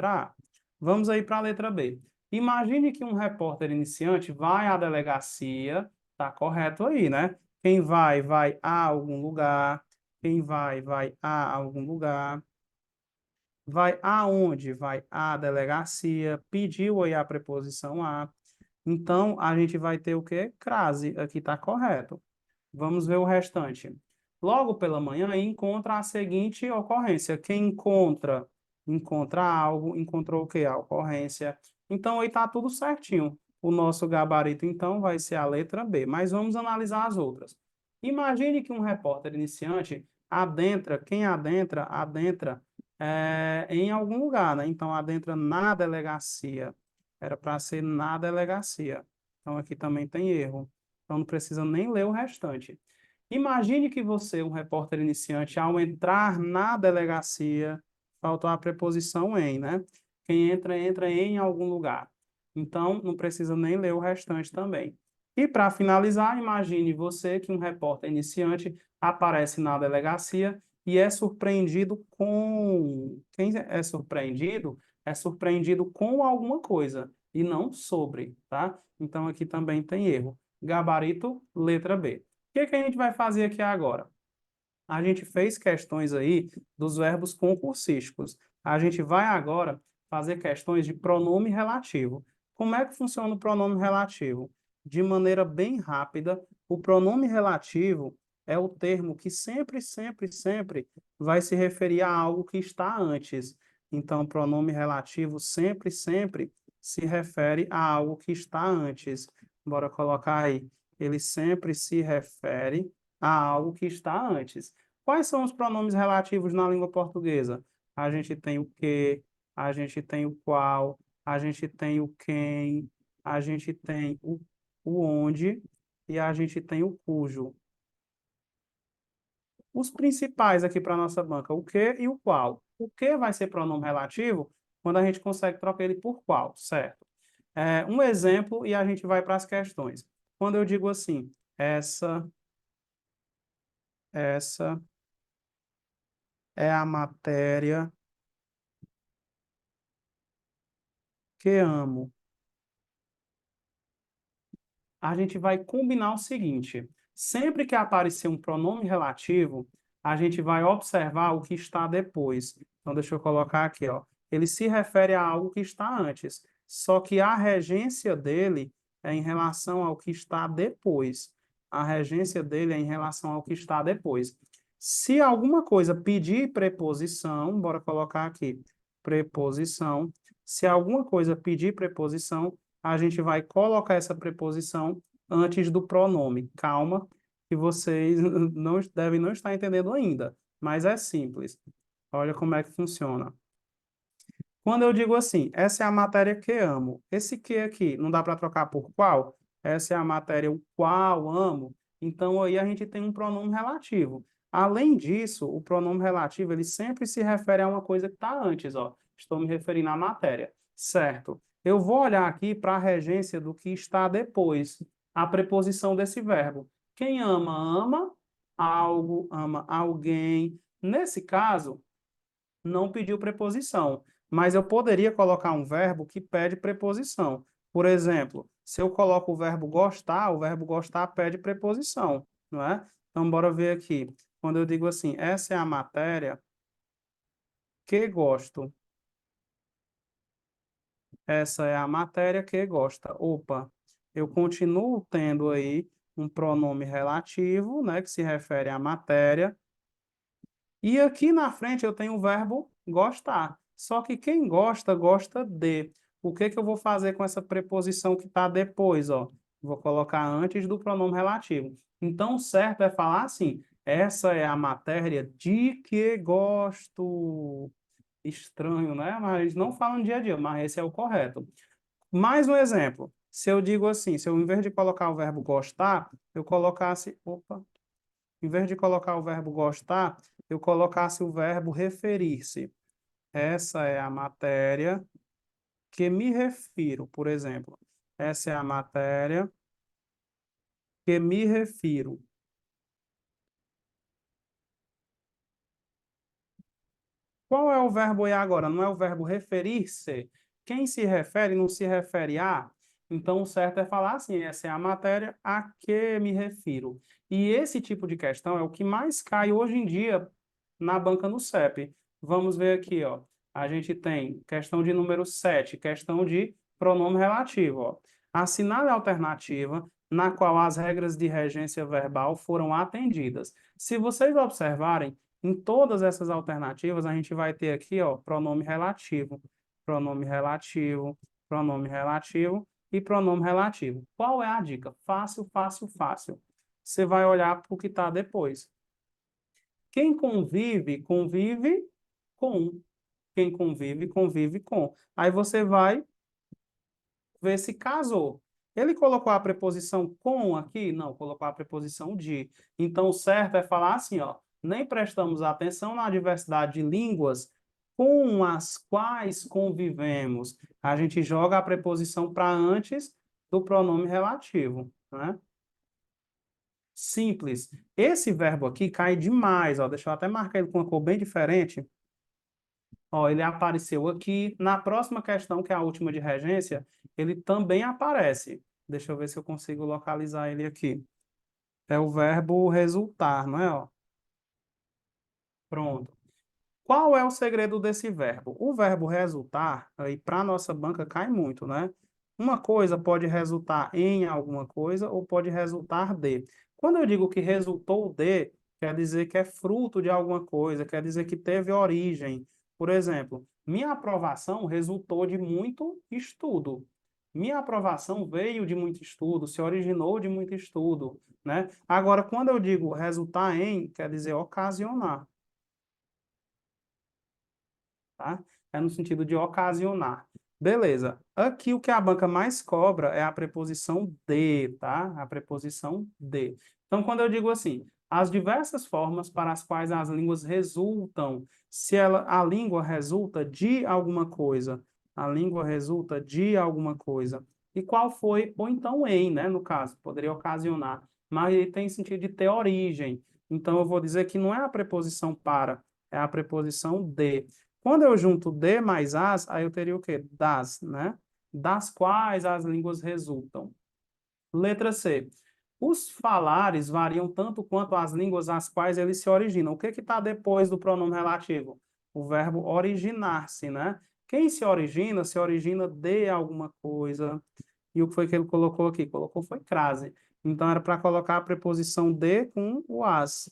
A. Vamos aí para a letra B. Imagine que um repórter iniciante vai à delegacia, tá correto aí, né? Quem vai a algum lugar. Quem vai a algum lugar. Vai aonde? Vai à delegacia. Pediu aí a preposição a. Então, a gente vai ter o quê? Crase. Aqui está correto. Vamos ver o restante. Logo pela manhã, encontra a seguinte ocorrência. Quem encontra algo, encontrou o quê? A ocorrência. Então, aí está tudo certinho. O nosso gabarito, então, vai ser a letra B. Mas vamos analisar as outras. Imagine que um repórter iniciante adentra em algum lugar, né? Então, adentra na delegacia. Era para ser na delegacia. Então, aqui também tem erro. Então, não precisa nem ler o restante. Imagine que você, um repórter iniciante, ao entrar na delegacia, faltou a preposição em, né? Quem entra, entra em algum lugar. Então, não precisa nem ler o restante também. E para finalizar, imagine você que um repórter iniciante aparece na delegacia e é surpreendido com. Quem é surpreendido? É surpreendido com alguma coisa e não sobre, tá? Então, aqui também tem erro. Gabarito, letra B. O que a gente vai fazer aqui agora? A gente fez questões aí dos verbos concursísticos. A gente vai agora fazer questões de pronome relativo. Como é que funciona o pronome relativo? De maneira bem rápida, o pronome relativo é o termo que sempre vai se referir a algo que está antes. Então, o pronome relativo sempre se refere a algo que está antes. Bora colocar aí. Ele sempre se refere a algo que está antes. Quais são os pronomes relativos na língua portuguesa? A gente tem o que, a gente tem o qual, a gente tem o quem, a gente tem o onde e a gente tem o cujo. Os principais aqui para a nossa banca, o que e o qual. O que vai ser pronome relativo quando a gente consegue trocar ele por qual, certo? Um exemplo e a gente vai para as questões. Quando eu digo assim, essa é a matéria que amo. A gente vai combinar o seguinte: sempre que aparecer um pronome relativo, a gente vai observar o que está depois. Então, deixa eu colocar aqui, ó. Ele se refere a algo que está antes, só que a regência dele é em relação ao que está depois. A regência dele é em relação ao que está depois. Se alguma coisa pedir preposição, bora colocar aqui, preposição. Se alguma coisa pedir preposição, a gente vai colocar essa preposição antes do pronome. Calma, que vocês não estar entendendo ainda, mas é simples. Olha como é que funciona. Quando eu digo assim, essa é a matéria que amo, esse que aqui não dá para trocar por qual? Essa é a matéria o qual amo. Então aí a gente tem um pronome relativo. Além disso, o pronome relativo ele sempre se refere a uma coisa que está antes, ó. Estou me referindo à matéria, certo? Eu vou olhar aqui para a regência do que está depois, a preposição desse verbo. Quem ama, ama algo, ama alguém. Nesse caso, não pediu preposição, mas eu poderia colocar um verbo que pede preposição. Por exemplo, se eu coloco o verbo gostar pede preposição, não é? Então, bora ver aqui. Quando eu digo assim, essa é a matéria que gosto. Essa é a matéria que gosta. Opa, eu continuo tendo aí um pronome relativo, né, que se refere à matéria. E aqui na frente eu tenho o verbo gostar. Só que quem gosta, gosta de. O que que eu vou fazer com essa preposição que está depois, ó? Vou colocar antes do pronome relativo. Então, o certo é falar assim: essa é a matéria de que gosto. Estranho, né? Mas não falam no dia a dia, mas esse é o correto. Mais um exemplo. Se eu digo assim, se eu, em vez de colocar o verbo gostar, eu colocasse. Opa, em vez de colocar o verbo gostar, eu colocasse o verbo referir-se. Essa é a matéria que me refiro, por exemplo. Essa é a matéria que me refiro. Qual é o verbo e agora? Não é o verbo referir-se? Quem se refere não se refere a? Então, o certo é falar assim, essa é a matéria a que me refiro. E esse tipo de questão é o que mais cai hoje em dia na banca no CEP. Vamos ver aqui, ó. A gente tem questão de número 7, questão de pronome relativo, ó. Assinale a alternativa na qual as regras de regência verbal foram atendidas. Se vocês observarem, em todas essas alternativas, a gente vai ter aqui, ó, pronome relativo, pronome relativo, pronome relativo e pronome relativo. Qual é a dica? Fácil, fácil, fácil. Você vai olhar para o que está depois. Quem convive, convive com. Quem convive, convive com. Aí você vai ver se casou. Ele colocou a preposição com aqui? Não, colocou a preposição de. Então, o certo é falar assim, ó. Nem prestamos atenção na diversidade de línguas com as quais convivemos. A gente joga a preposição para antes do pronome relativo, né? Simples. Esse verbo aqui cai demais, ó. Deixa eu até marcar ele com uma cor bem diferente. Ó, ele apareceu aqui. Na próxima questão, que é a última de regência, ele também aparece. Deixa eu ver se eu consigo localizar ele aqui. É o verbo resultar, não é? Ó? Pronto. Qual é o segredo desse verbo? O verbo resultar, aí para a nossa banca cai muito, né? Uma coisa pode resultar em alguma coisa ou pode resultar de. Quando eu digo que resultou de, quer dizer que é fruto de alguma coisa, quer dizer que teve origem. Por exemplo, minha aprovação resultou de muito estudo. Minha aprovação veio de muito estudo, se originou de muito estudo, né? Agora, quando eu digo resultar em, quer dizer ocasionar. Tá? É no sentido de ocasionar. Beleza. Aqui o que a banca mais cobra é a preposição de, tá? A preposição de. Então, quando eu digo assim, as diversas formas para as quais as línguas resultam, se ela, a língua resulta de alguma coisa, a língua resulta de alguma coisa. E qual foi, ou então em, né, no caso, poderia ocasionar, mas ele tem sentido de ter origem. Então, eu vou dizer que não é a preposição para, é a preposição de. Quando eu junto de mais as, aí eu teria o quê? Das, né? Das quais as línguas resultam. Letra C. Os falares variam tanto quanto as línguas às quais eles se originam. O que está depois do pronome relativo? O verbo originar-se, né? Quem se origina de alguma coisa. E o que foi que ele colocou aqui? Colocou foi crase. Então, era para colocar a preposição de com o as.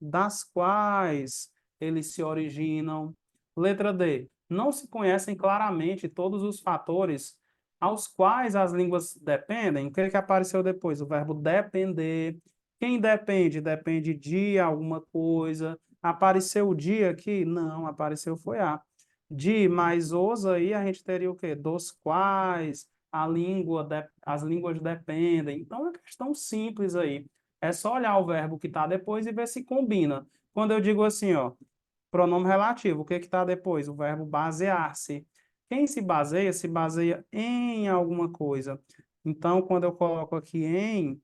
Das quais eles se originam. Letra D. Não se conhecem claramente todos os fatores aos quais as línguas dependem. O que é que apareceu depois? O verbo depender. Quem depende? Depende de alguma coisa. Apareceu o de aqui? Não, apareceu foi a. De mais os aí a gente teria o quê? Dos quais as línguas dependem. Então é uma questão simples aí. É só olhar o verbo que está depois e ver se combina. Quando eu digo assim, ó, pronome relativo, o que está depois? O verbo basear-se. Quem se baseia em alguma coisa. Então, quando eu coloco aqui em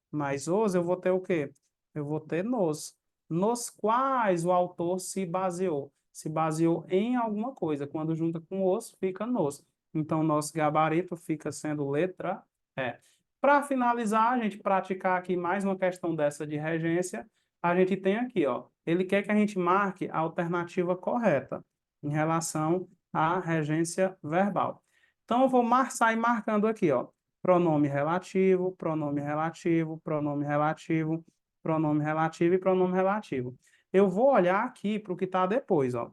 mais os, eu vou ter o quê? Eu vou ter nos. Nos quais o autor se baseou. Se baseou em alguma coisa. Quando junta com os, fica nos. Então, nosso gabarito fica sendo letra E. Para finalizar, a gente praticar aqui mais uma questão dessa de regência, a gente tem aqui, ó. Ele quer que a gente marque a alternativa correta em relação à regência verbal. Então, eu vou sair marcando aqui, ó pronome relativo, pronome relativo, pronome relativo, pronome relativo e pronome relativo. Eu vou olhar aqui para o que está depois, ó.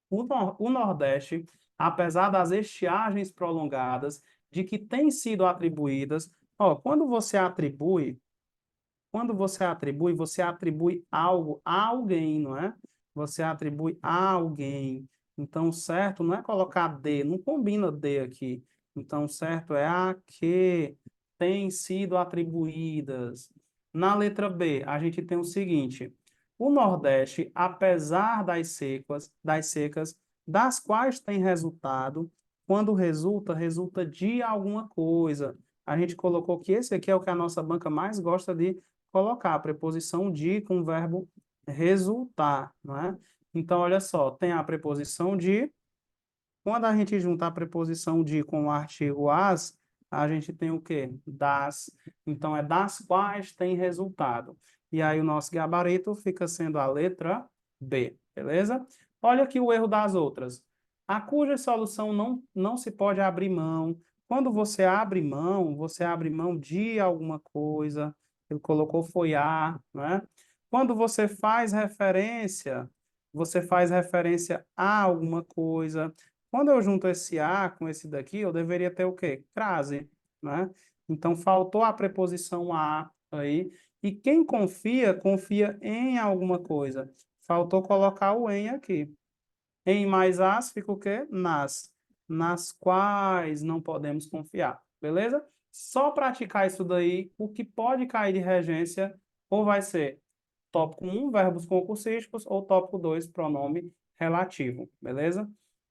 O Nordeste, apesar das estiagens prolongadas, de que têm sido atribuídas, ó, você atribui algo a alguém, não é? Você atribui a alguém. Então, certo não é colocar de, não combina de aqui. Então, certo é a que têm sido atribuídas. Na letra B, a gente tem o seguinte: o Nordeste, apesar das secas, das quais tem resultado, quando resulta, resulta de alguma coisa. A gente colocou que esse aqui é o que a nossa banca mais gosta de colocar a preposição de com o verbo resultar, não é? Então, olha só, tem a preposição de. Quando a gente junta a preposição de com o artigo as, a gente tem o quê? Das. Então, é das quais tem resultado. E aí, o nosso gabarito fica sendo a letra B, beleza? Olha aqui o erro das outras. A cuja solução não se pode abrir mão. Quando você abre mão de alguma coisa. Ele colocou foi a, né? Quando você faz referência a alguma coisa. Quando eu junto esse a com esse daqui, eu deveria ter o quê? Crase, né? Então, faltou a preposição a aí. E quem confia, confia em alguma coisa. Faltou colocar o em aqui. Em mais as fica o quê? Nas quais não podemos confiar. Beleza? Só praticar isso daí, o que pode cair de regência, ou vai ser tópico 1, verbos concursísticos, ou tópico 2, pronome relativo. Beleza?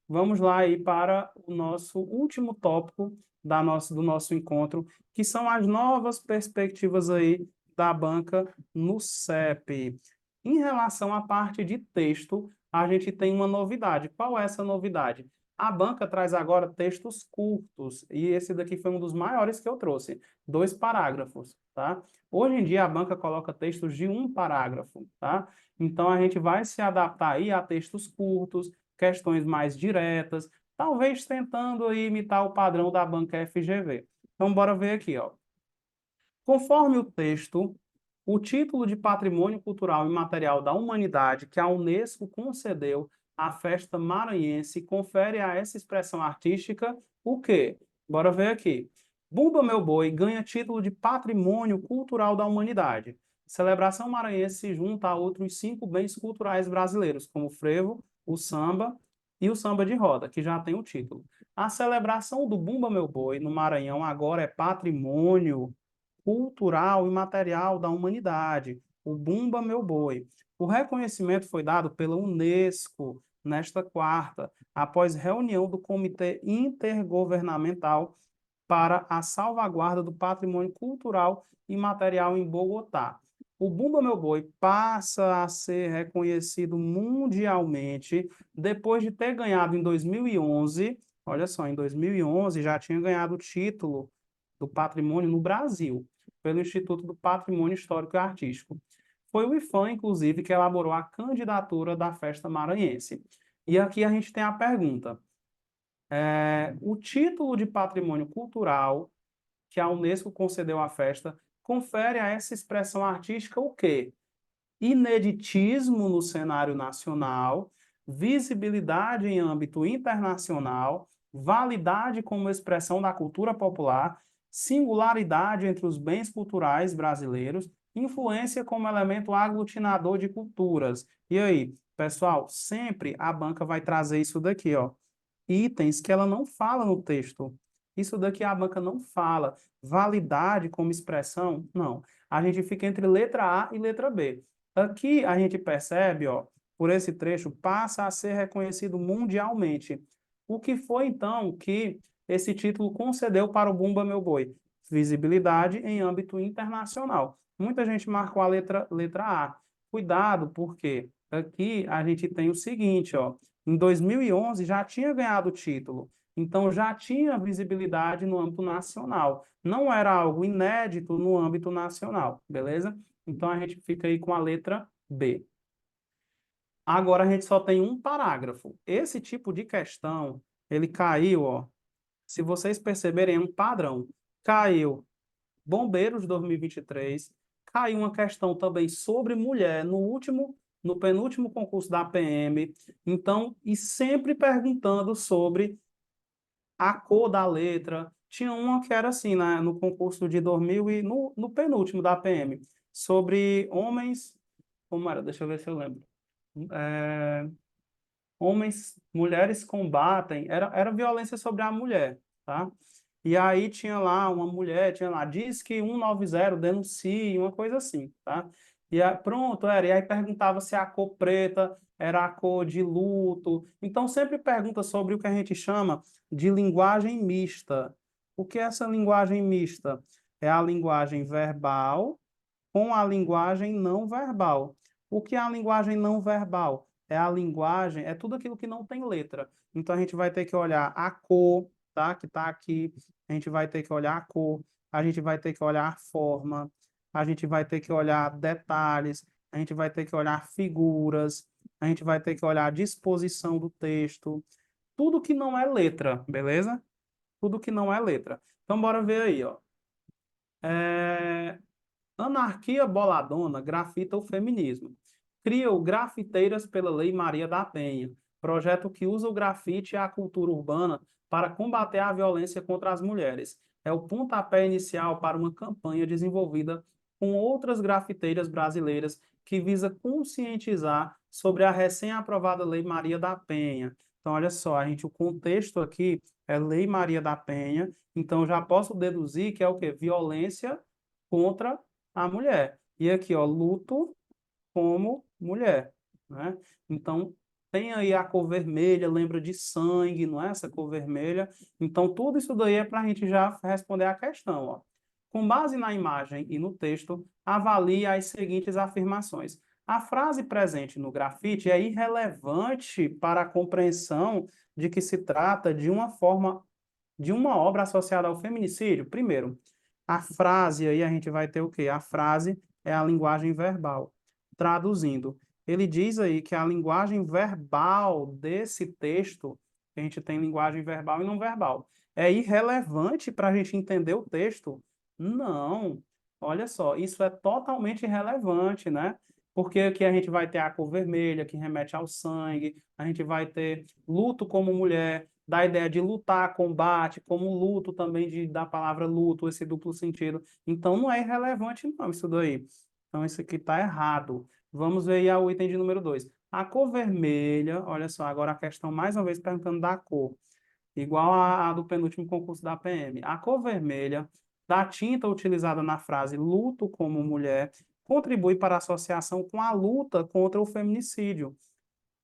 Vamos lá aí para o nosso último tópico do nosso encontro, que são as novas perspectivas aí da banca no CEP. Em relação à parte de texto, a gente tem uma novidade. Qual é essa novidade? A banca traz agora textos curtos, e esse daqui foi um dos maiores que eu trouxe, 2 parágrafos, tá? Hoje em dia a banca coloca textos de 1 parágrafo, tá? Então a gente vai se adaptar aí a textos curtos, questões mais diretas, talvez tentando aí imitar o padrão da banca FGV. Então, bora ver aqui, ó. Conforme o texto, o título de Patrimônio Cultural Imaterial da Humanidade que a Unesco concedeu à festa maranhense confere a essa expressão artística o quê? Bora ver aqui. Bumba Meu Boi ganha título de Patrimônio Cultural da Humanidade. Celebração maranhense se junta a outros 5 bens culturais brasileiros, como o frevo, o samba e o samba de roda, que já tem o título. A celebração do Bumba Meu Boi no Maranhão agora é patrimônio cultural e material da humanidade, o Bumba Meu Boi. O reconhecimento foi dado pela Unesco nesta quarta, após reunião do Comitê Intergovernamental para a Salvaguarda do Patrimônio Cultural e Material em Bogotá. O Bumba Meu Boi passa a ser reconhecido mundialmente depois de ter ganhado em 2011. Olha só, em 2011 já tinha ganhado o título do patrimônio no Brasil, pelo Instituto do Patrimônio Histórico e Artístico. Foi o IPHAN, inclusive, que elaborou a candidatura da festa maranhense. E aqui a gente tem a pergunta: o título de patrimônio cultural que a Unesco concedeu à festa confere a essa expressão artística o quê? Ineditismo no cenário nacional, visibilidade em âmbito internacional, validade como expressão da cultura popular, singularidade entre os bens culturais brasileiros, influência como elemento aglutinador de culturas. E aí, pessoal, sempre a banca vai trazer isso daqui, ó, itens que ela não fala no texto. Isso daqui a banca não fala. Validade como expressão, não. A gente fica entre letra A e letra B. Aqui a gente percebe, ó, por esse trecho, passa a ser reconhecido mundialmente. O que foi, então, que esse título concedeu para o Bumba Meu Boi? Visibilidade em âmbito internacional. Muita gente marcou a letra A. Cuidado, porque aqui a gente tem o seguinte, ó, em 2011 já tinha ganhado o título, então já tinha visibilidade no âmbito nacional. Não era algo inédito no âmbito nacional, beleza? Então a gente fica aí com a letra B. Agora a gente só tem um parágrafo. Esse tipo de questão, ele caiu, ó. Se vocês perceberem, é um padrão. Caiu Bombeiros 2023, caiu uma questão também sobre mulher no penúltimo concurso da PM. Então, e sempre perguntando sobre a cor da letra. Tinha uma que era assim, né, no concurso de 2000 e no penúltimo da PM, sobre homens, como era? Deixa eu ver se eu lembro. É, mulheres combatem, era violência sobre a mulher, tá? E aí tinha lá uma mulher, tinha lá, diz que 190 denuncie, uma coisa assim, tá? E aí, pronto, era. E aí perguntava se a cor preta era a cor de luto. Então sempre pergunta sobre o que a gente chama de linguagem mista. O que é essa linguagem mista? É a linguagem verbal com a linguagem não verbal. O que é a linguagem não verbal? é a linguagem, é tudo aquilo que não tem letra. Então, a gente vai ter que olhar a cor, tá? Que está aqui. A gente vai ter que olhar a cor, a gente vai ter que olhar a forma, a gente vai ter que olhar detalhes, a gente vai ter que olhar figuras, a gente vai ter que olhar a disposição do texto, tudo que não é letra, beleza? Tudo que não é letra. Então, bora ver aí, ó. Anarquia Boladona grafita o feminismo. Cria o Grafiteiras pela Lei Maria da Penha, projeto que usa o grafite e a cultura urbana para combater a violência contra as mulheres. É o pontapé inicial para uma campanha desenvolvida com outras grafiteiras brasileiras que visa conscientizar sobre a recém-aprovada Lei Maria da Penha. Então, olha só, o contexto aqui é Lei Maria da Penha, então já posso deduzir que é o quê? Violência contra a mulher. E aqui, ó, luto como mulher, né? Então, tem aí a cor vermelha, lembra de sangue, não é? Essa cor vermelha. Então, tudo isso daí é para a gente já responder a questão, ó. Com base na imagem e no texto, avalie as seguintes afirmações. A frase presente no grafite é irrelevante para a compreensão de que se trata de uma obra associada ao feminicídio. Primeiro, a frase aí a gente vai ter o quê? A frase é a linguagem verbal. Traduzindo, ele diz aí que a linguagem verbal desse texto, a gente tem linguagem verbal e não verbal, é irrelevante para a gente entender o texto? Não. Olha só, isso é totalmente irrelevante, né? Porque aqui a gente vai ter a cor vermelha, que remete ao sangue, a gente vai ter luto como mulher, da ideia de lutar, combate, como luto também da palavra luto, esse duplo sentido. Então, não é irrelevante, não, isso daí. Então, isso aqui está errado. Vamos ver aí o item de número 2. A cor vermelha, olha só, agora a questão mais uma vez perguntando da cor, igual a do penúltimo concurso da PM. A cor vermelha da tinta utilizada na frase luto como mulher contribui para a associação com a luta contra o feminicídio,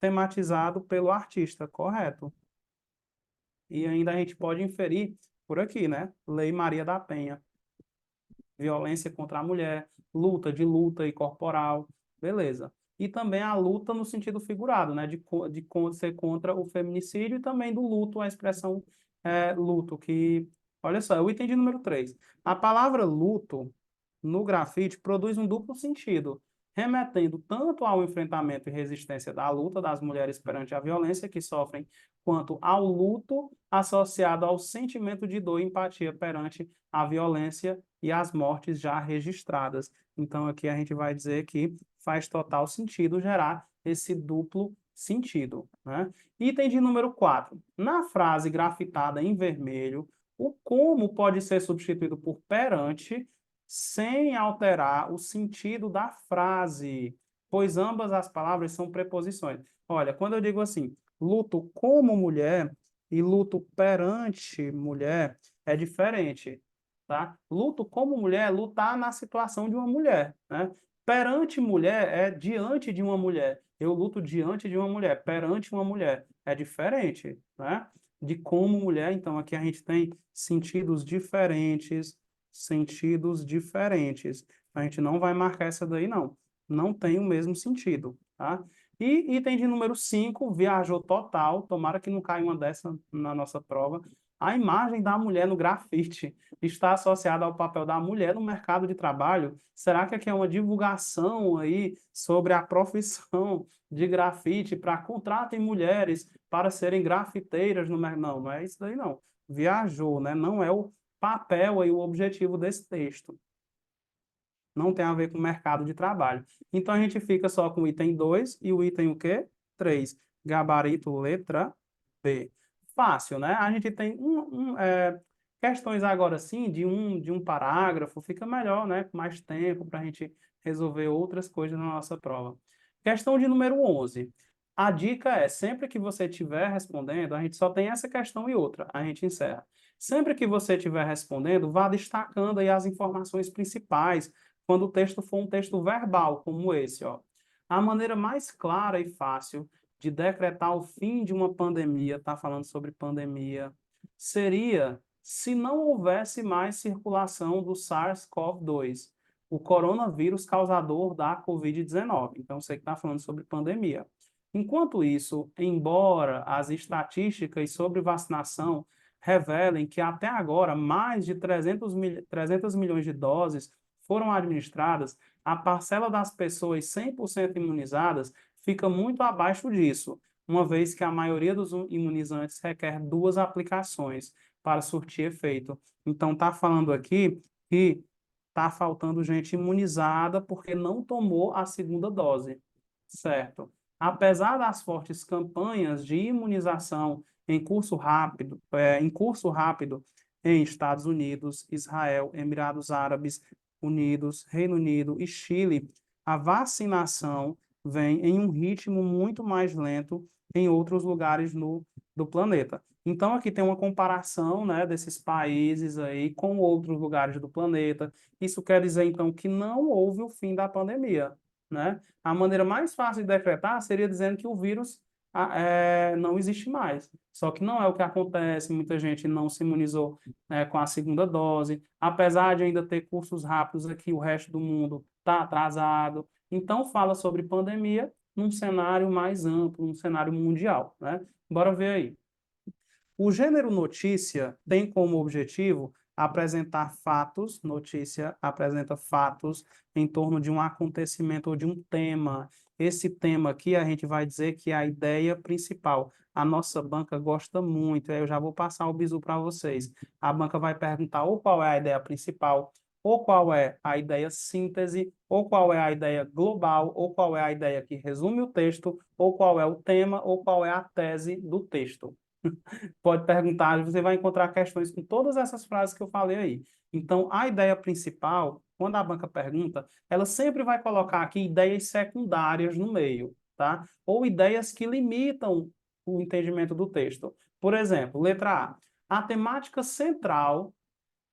tematizado pelo artista, correto? E ainda a gente pode inferir por aqui, né? Lei Maria da Penha, violência contra a mulher, luta de luta e corporal, beleza. E também a luta no sentido figurado, né? De ser contra o feminicídio e também do luto, a expressão luto, que, olha só, é o item de número 3. A palavra luto no grafite produz um duplo sentido, remetendo tanto ao enfrentamento e resistência da luta das mulheres perante a violência que sofrem, quanto ao luto associado ao sentimento de dor e empatia perante a violência e as mortes já registradas. Então, aqui a gente vai dizer que faz total sentido gerar esse duplo sentido, né? Item de número 4. Na frase grafitada em vermelho, o como pode ser substituído por perante sem alterar o sentido da frase, pois ambas as palavras são preposições. Olha, quando eu digo assim, luto como mulher e luto perante mulher, é diferente, tá? Luto como mulher é lutar na situação de uma mulher, né? Perante mulher é diante de uma mulher. Eu luto diante de uma mulher, perante uma mulher. É diferente, né? De como mulher, então aqui a gente tem sentidos diferentes, sentidos diferentes. A gente não vai marcar essa daí, não. Não tem o mesmo sentido, tá? E item de número 5, viajou total. Tomara que não caia uma dessa na nossa prova. A imagem da mulher no grafite está associada ao papel da mulher no mercado de trabalho. Será que aqui é uma divulgação aí sobre a profissão de grafite para contratem mulheres para serem grafiteiras no mercado? Não, não é isso daí, não. Viajou, né? Não é o papel aí, o objetivo desse texto. Não tem a ver com o mercado de trabalho. Então, a gente fica só com o item 2 e o item o quê? 3. Gabarito letra B. Fácil, né? A gente tem questões agora sim de um parágrafo, fica melhor, né? Com mais tempo para a gente resolver outras coisas na nossa prova. Questão de número 11. A dica é, sempre que você estiver respondendo, a gente só tem essa questão e outra, a gente encerra. Sempre que você estiver respondendo, vá destacando aí as informações principais, quando o texto for um texto verbal, como esse, ó. A maneira mais clara e fácil de decretar o fim de uma pandemia, está falando sobre pandemia, seria se não houvesse mais circulação do SARS-CoV-2, o coronavírus causador da Covid-19. Então, você que está falando sobre pandemia. Enquanto isso, embora as estatísticas sobre vacinação revelem que até agora mais de 300 milhões de doses foram administradas, a parcela das pessoas 100% imunizadas fica muito abaixo disso, uma vez que a maioria dos imunizantes requer duas aplicações para surtir efeito. Então, está falando aqui que está faltando gente imunizada porque não tomou a segunda dose, certo? Apesar das fortes campanhas de imunização em curso rápido em Estados Unidos, Israel, Emirados Árabes Unidos, Reino Unido e Chile, a vacinação vem em um ritmo muito mais lento em outros lugares do planeta. Então, aqui tem uma comparação, né, desses países aí com outros lugares do planeta. Isso quer dizer, então, que não houve o fim da pandemia, né? A maneira mais fácil de decretar seria dizendo que o vírus não existe mais. Só que não é o que acontece, muita gente não se imunizou, com a segunda dose, apesar de ainda ter cursos rápidos aqui, o resto do mundo está atrasado. Então, fala sobre pandemia num cenário mais amplo, num cenário mundial, né? Bora ver aí. O gênero notícia tem como objetivo apresentar fatos, notícia apresenta fatos em torno de um acontecimento ou de um tema. Esse tema aqui a gente vai dizer que é a ideia principal. A nossa banca gosta muito, aí eu já vou passar o bizu para vocês. A banca vai perguntar ou qual é a ideia principal, ou qual é a ideia síntese, ou qual é a ideia global, ou qual é a ideia que resume o texto, ou qual é o tema, ou qual é a tese do texto. Pode perguntar, você vai encontrar questões com todas essas frases que eu falei aí. Então, a ideia principal, quando a banca pergunta, ela sempre vai colocar aqui ideias secundárias no meio, tá? Ou ideias que limitam o entendimento do texto. Por exemplo, letra A. A temática central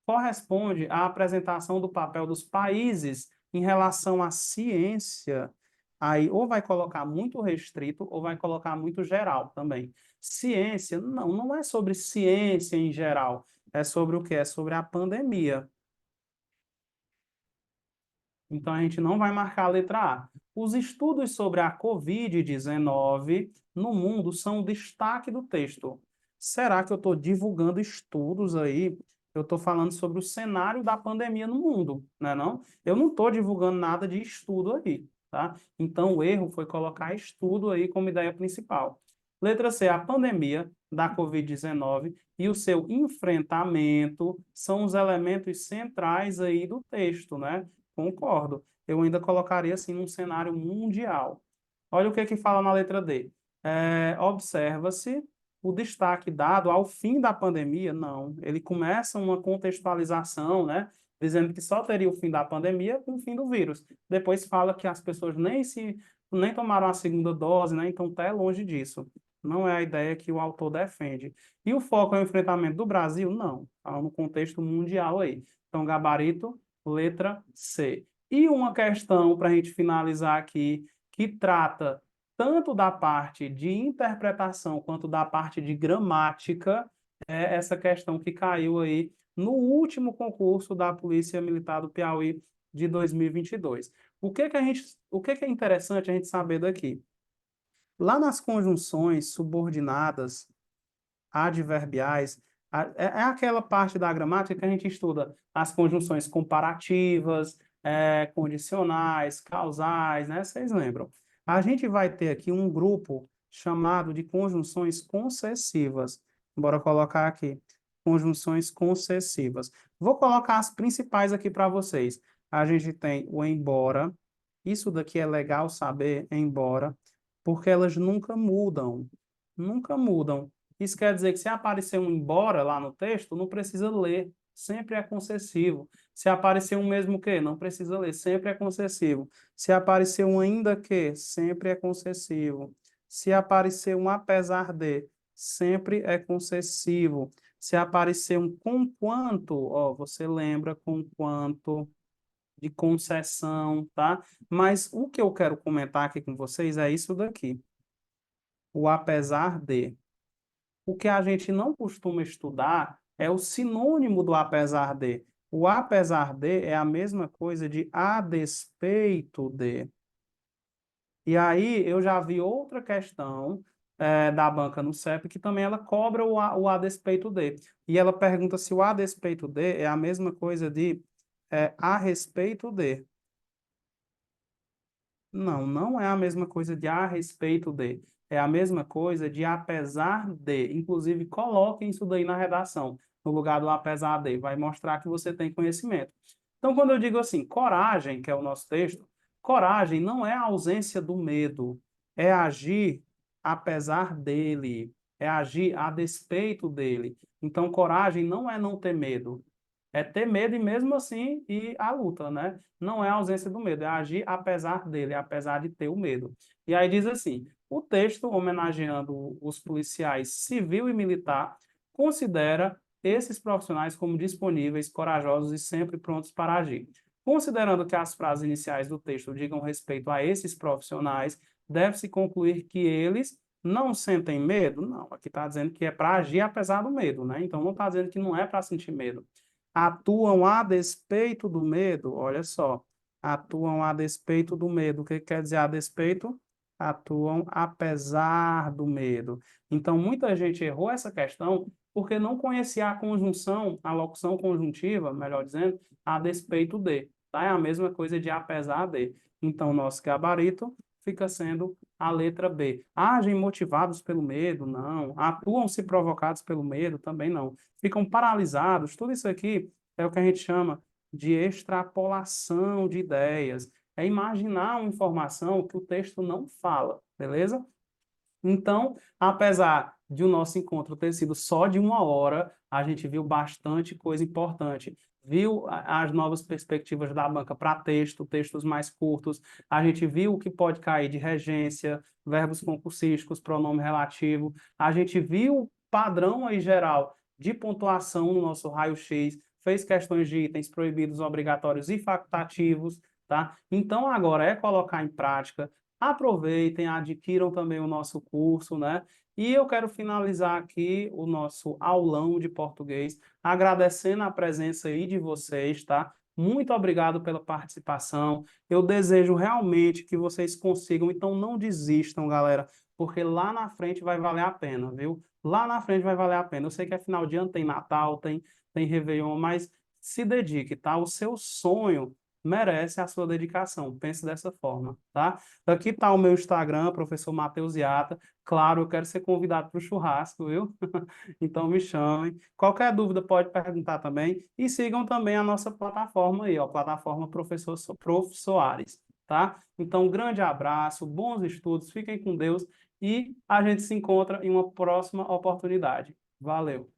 corresponde à apresentação do papel dos países em relação à ciência. Aí, ou vai colocar muito restrito, ou vai colocar muito geral também. Ciência, não é sobre ciência em geral. É sobre o quê? É sobre a pandemia. Então, a gente não vai marcar a letra A. Os estudos sobre a Covid-19 no mundo são o destaque do texto. Será que eu estou divulgando estudos aí? Eu estou falando sobre o cenário da pandemia no mundo, né, não? Eu não estou divulgando nada de estudo aí, tá? Então, o erro foi colocar estudo aí como ideia principal. Letra C, a pandemia da Covid-19 e o seu enfrentamento são os elementos centrais aí do texto, né? Concordo. Eu ainda colocaria assim num cenário mundial. Olha o que que fala na letra D. Observa-se o destaque dado ao fim da pandemia. Não, ele começa uma contextualização, né? Dizendo que só teria o fim da pandemia com o fim do vírus. Depois fala que as pessoas nem tomaram a segunda dose, né? Então tá longe disso. Não é a ideia que o autor defende. E o foco é o enfrentamento do Brasil? Não. Está no contexto mundial aí. Então, gabarito letra C. E uma questão para a gente finalizar aqui, que trata tanto da parte de interpretação quanto da parte de gramática, é essa questão que caiu aí no último concurso da Polícia Militar do Piauí de 2022. O que que é interessante a gente saber daqui? Lá nas conjunções subordinadas adverbiais, é aquela parte da gramática que a gente estuda as conjunções comparativas, condicionais, causais, né? Vocês lembram? A gente vai ter aqui um grupo chamado de conjunções concessivas. Bora colocar aqui, conjunções concessivas. Vou colocar as principais aqui para vocês. A gente tem o embora, isso daqui é legal saber, embora, porque elas nunca mudam. Nunca mudam. Isso quer dizer que se aparecer um embora lá no texto, não precisa ler, sempre é concessivo. Se aparecer um mesmo que, não precisa ler, sempre é concessivo. Se aparecer um ainda que, sempre é concessivo. Se aparecer um apesar de, sempre é concessivo. Se aparecer um conquanto, ó, você lembra conquanto de concessão, tá? Mas o que eu quero comentar aqui com vocês é isso daqui. O apesar de. O que a gente não costuma estudar é o sinônimo do apesar de. O apesar de é a mesma coisa de a despeito de. E aí eu já vi outra questão da banca no CEP que também ela cobra o a despeito de. E ela pergunta se o a despeito de é a mesma coisa de a respeito de. Não, não é a mesma coisa de a respeito de. É a mesma coisa de apesar de. Inclusive, coloquem isso daí na redação, no lugar do apesar de. Vai mostrar que você tem conhecimento. Então, quando eu digo assim, coragem, que é o nosso texto, coragem não é a ausência do medo, é agir apesar dele, é agir a despeito dele. Então, coragem não é não ter medo, é ter medo e mesmo assim ir à luta, né? Não é a ausência do medo, é agir apesar dele, apesar de ter o medo. E aí diz assim: o texto, homenageando os policiais civil e militar, considera esses profissionais como disponíveis, corajosos e sempre prontos para agir. Considerando que as frases iniciais do texto digam respeito a esses profissionais, deve-se concluir que eles não sentem medo? Não, aqui está dizendo que é para agir apesar do medo, né? Então não está dizendo que não é para sentir medo. Atuam a despeito do medo, olha só, atuam a despeito do medo. O que quer dizer a despeito? Atuam apesar do medo. Então, muita gente errou essa questão porque não conhecia a conjunção, a locução conjuntiva, melhor dizendo, a despeito de. Tá? É a mesma coisa de apesar de. Então, nosso gabarito fica sendo a letra B. Agem motivados pelo medo? Não. Atuam se provocados pelo medo? Também não. Ficam paralisados? Tudo isso aqui é o que a gente chama de extrapolação de ideias. É imaginar uma informação que o texto não fala, beleza? Então, apesar de o nosso encontro ter sido só de 1 hora, a gente viu bastante coisa importante. Viu as novas perspectivas da banca para texto, textos mais curtos. A gente viu o que pode cair de regência, verbos concussísticos, pronome relativo. A gente viu o padrão aí geral de pontuação no nosso raio-x, fez questões de itens proibidos, obrigatórios e facultativos, tá? Então, agora é colocar em prática. Aproveitem, adquiram também o nosso curso, né? E eu quero finalizar aqui o nosso aulão de português, agradecendo a presença aí de vocês, tá? Muito obrigado pela participação. Eu desejo realmente que vocês consigam, então não desistam, galera, porque lá na frente vai valer a pena, viu? Lá na frente vai valer a pena. Eu sei que é final de ano, tem Natal, tem Réveillon, mas se dedique, tá? O seu sonho merece a sua dedicação. Pense dessa forma, tá? Aqui está o meu Instagram, professor Matheus Iata. Claro, eu quero ser convidado para o churrasco, viu? Então me chamem. Qualquer dúvida pode perguntar também. E sigam também a nossa plataforma aí, ó, plataforma Prof. Soares, tá? Então, um grande abraço, bons estudos, fiquem com Deus e a gente se encontra em uma próxima oportunidade. Valeu!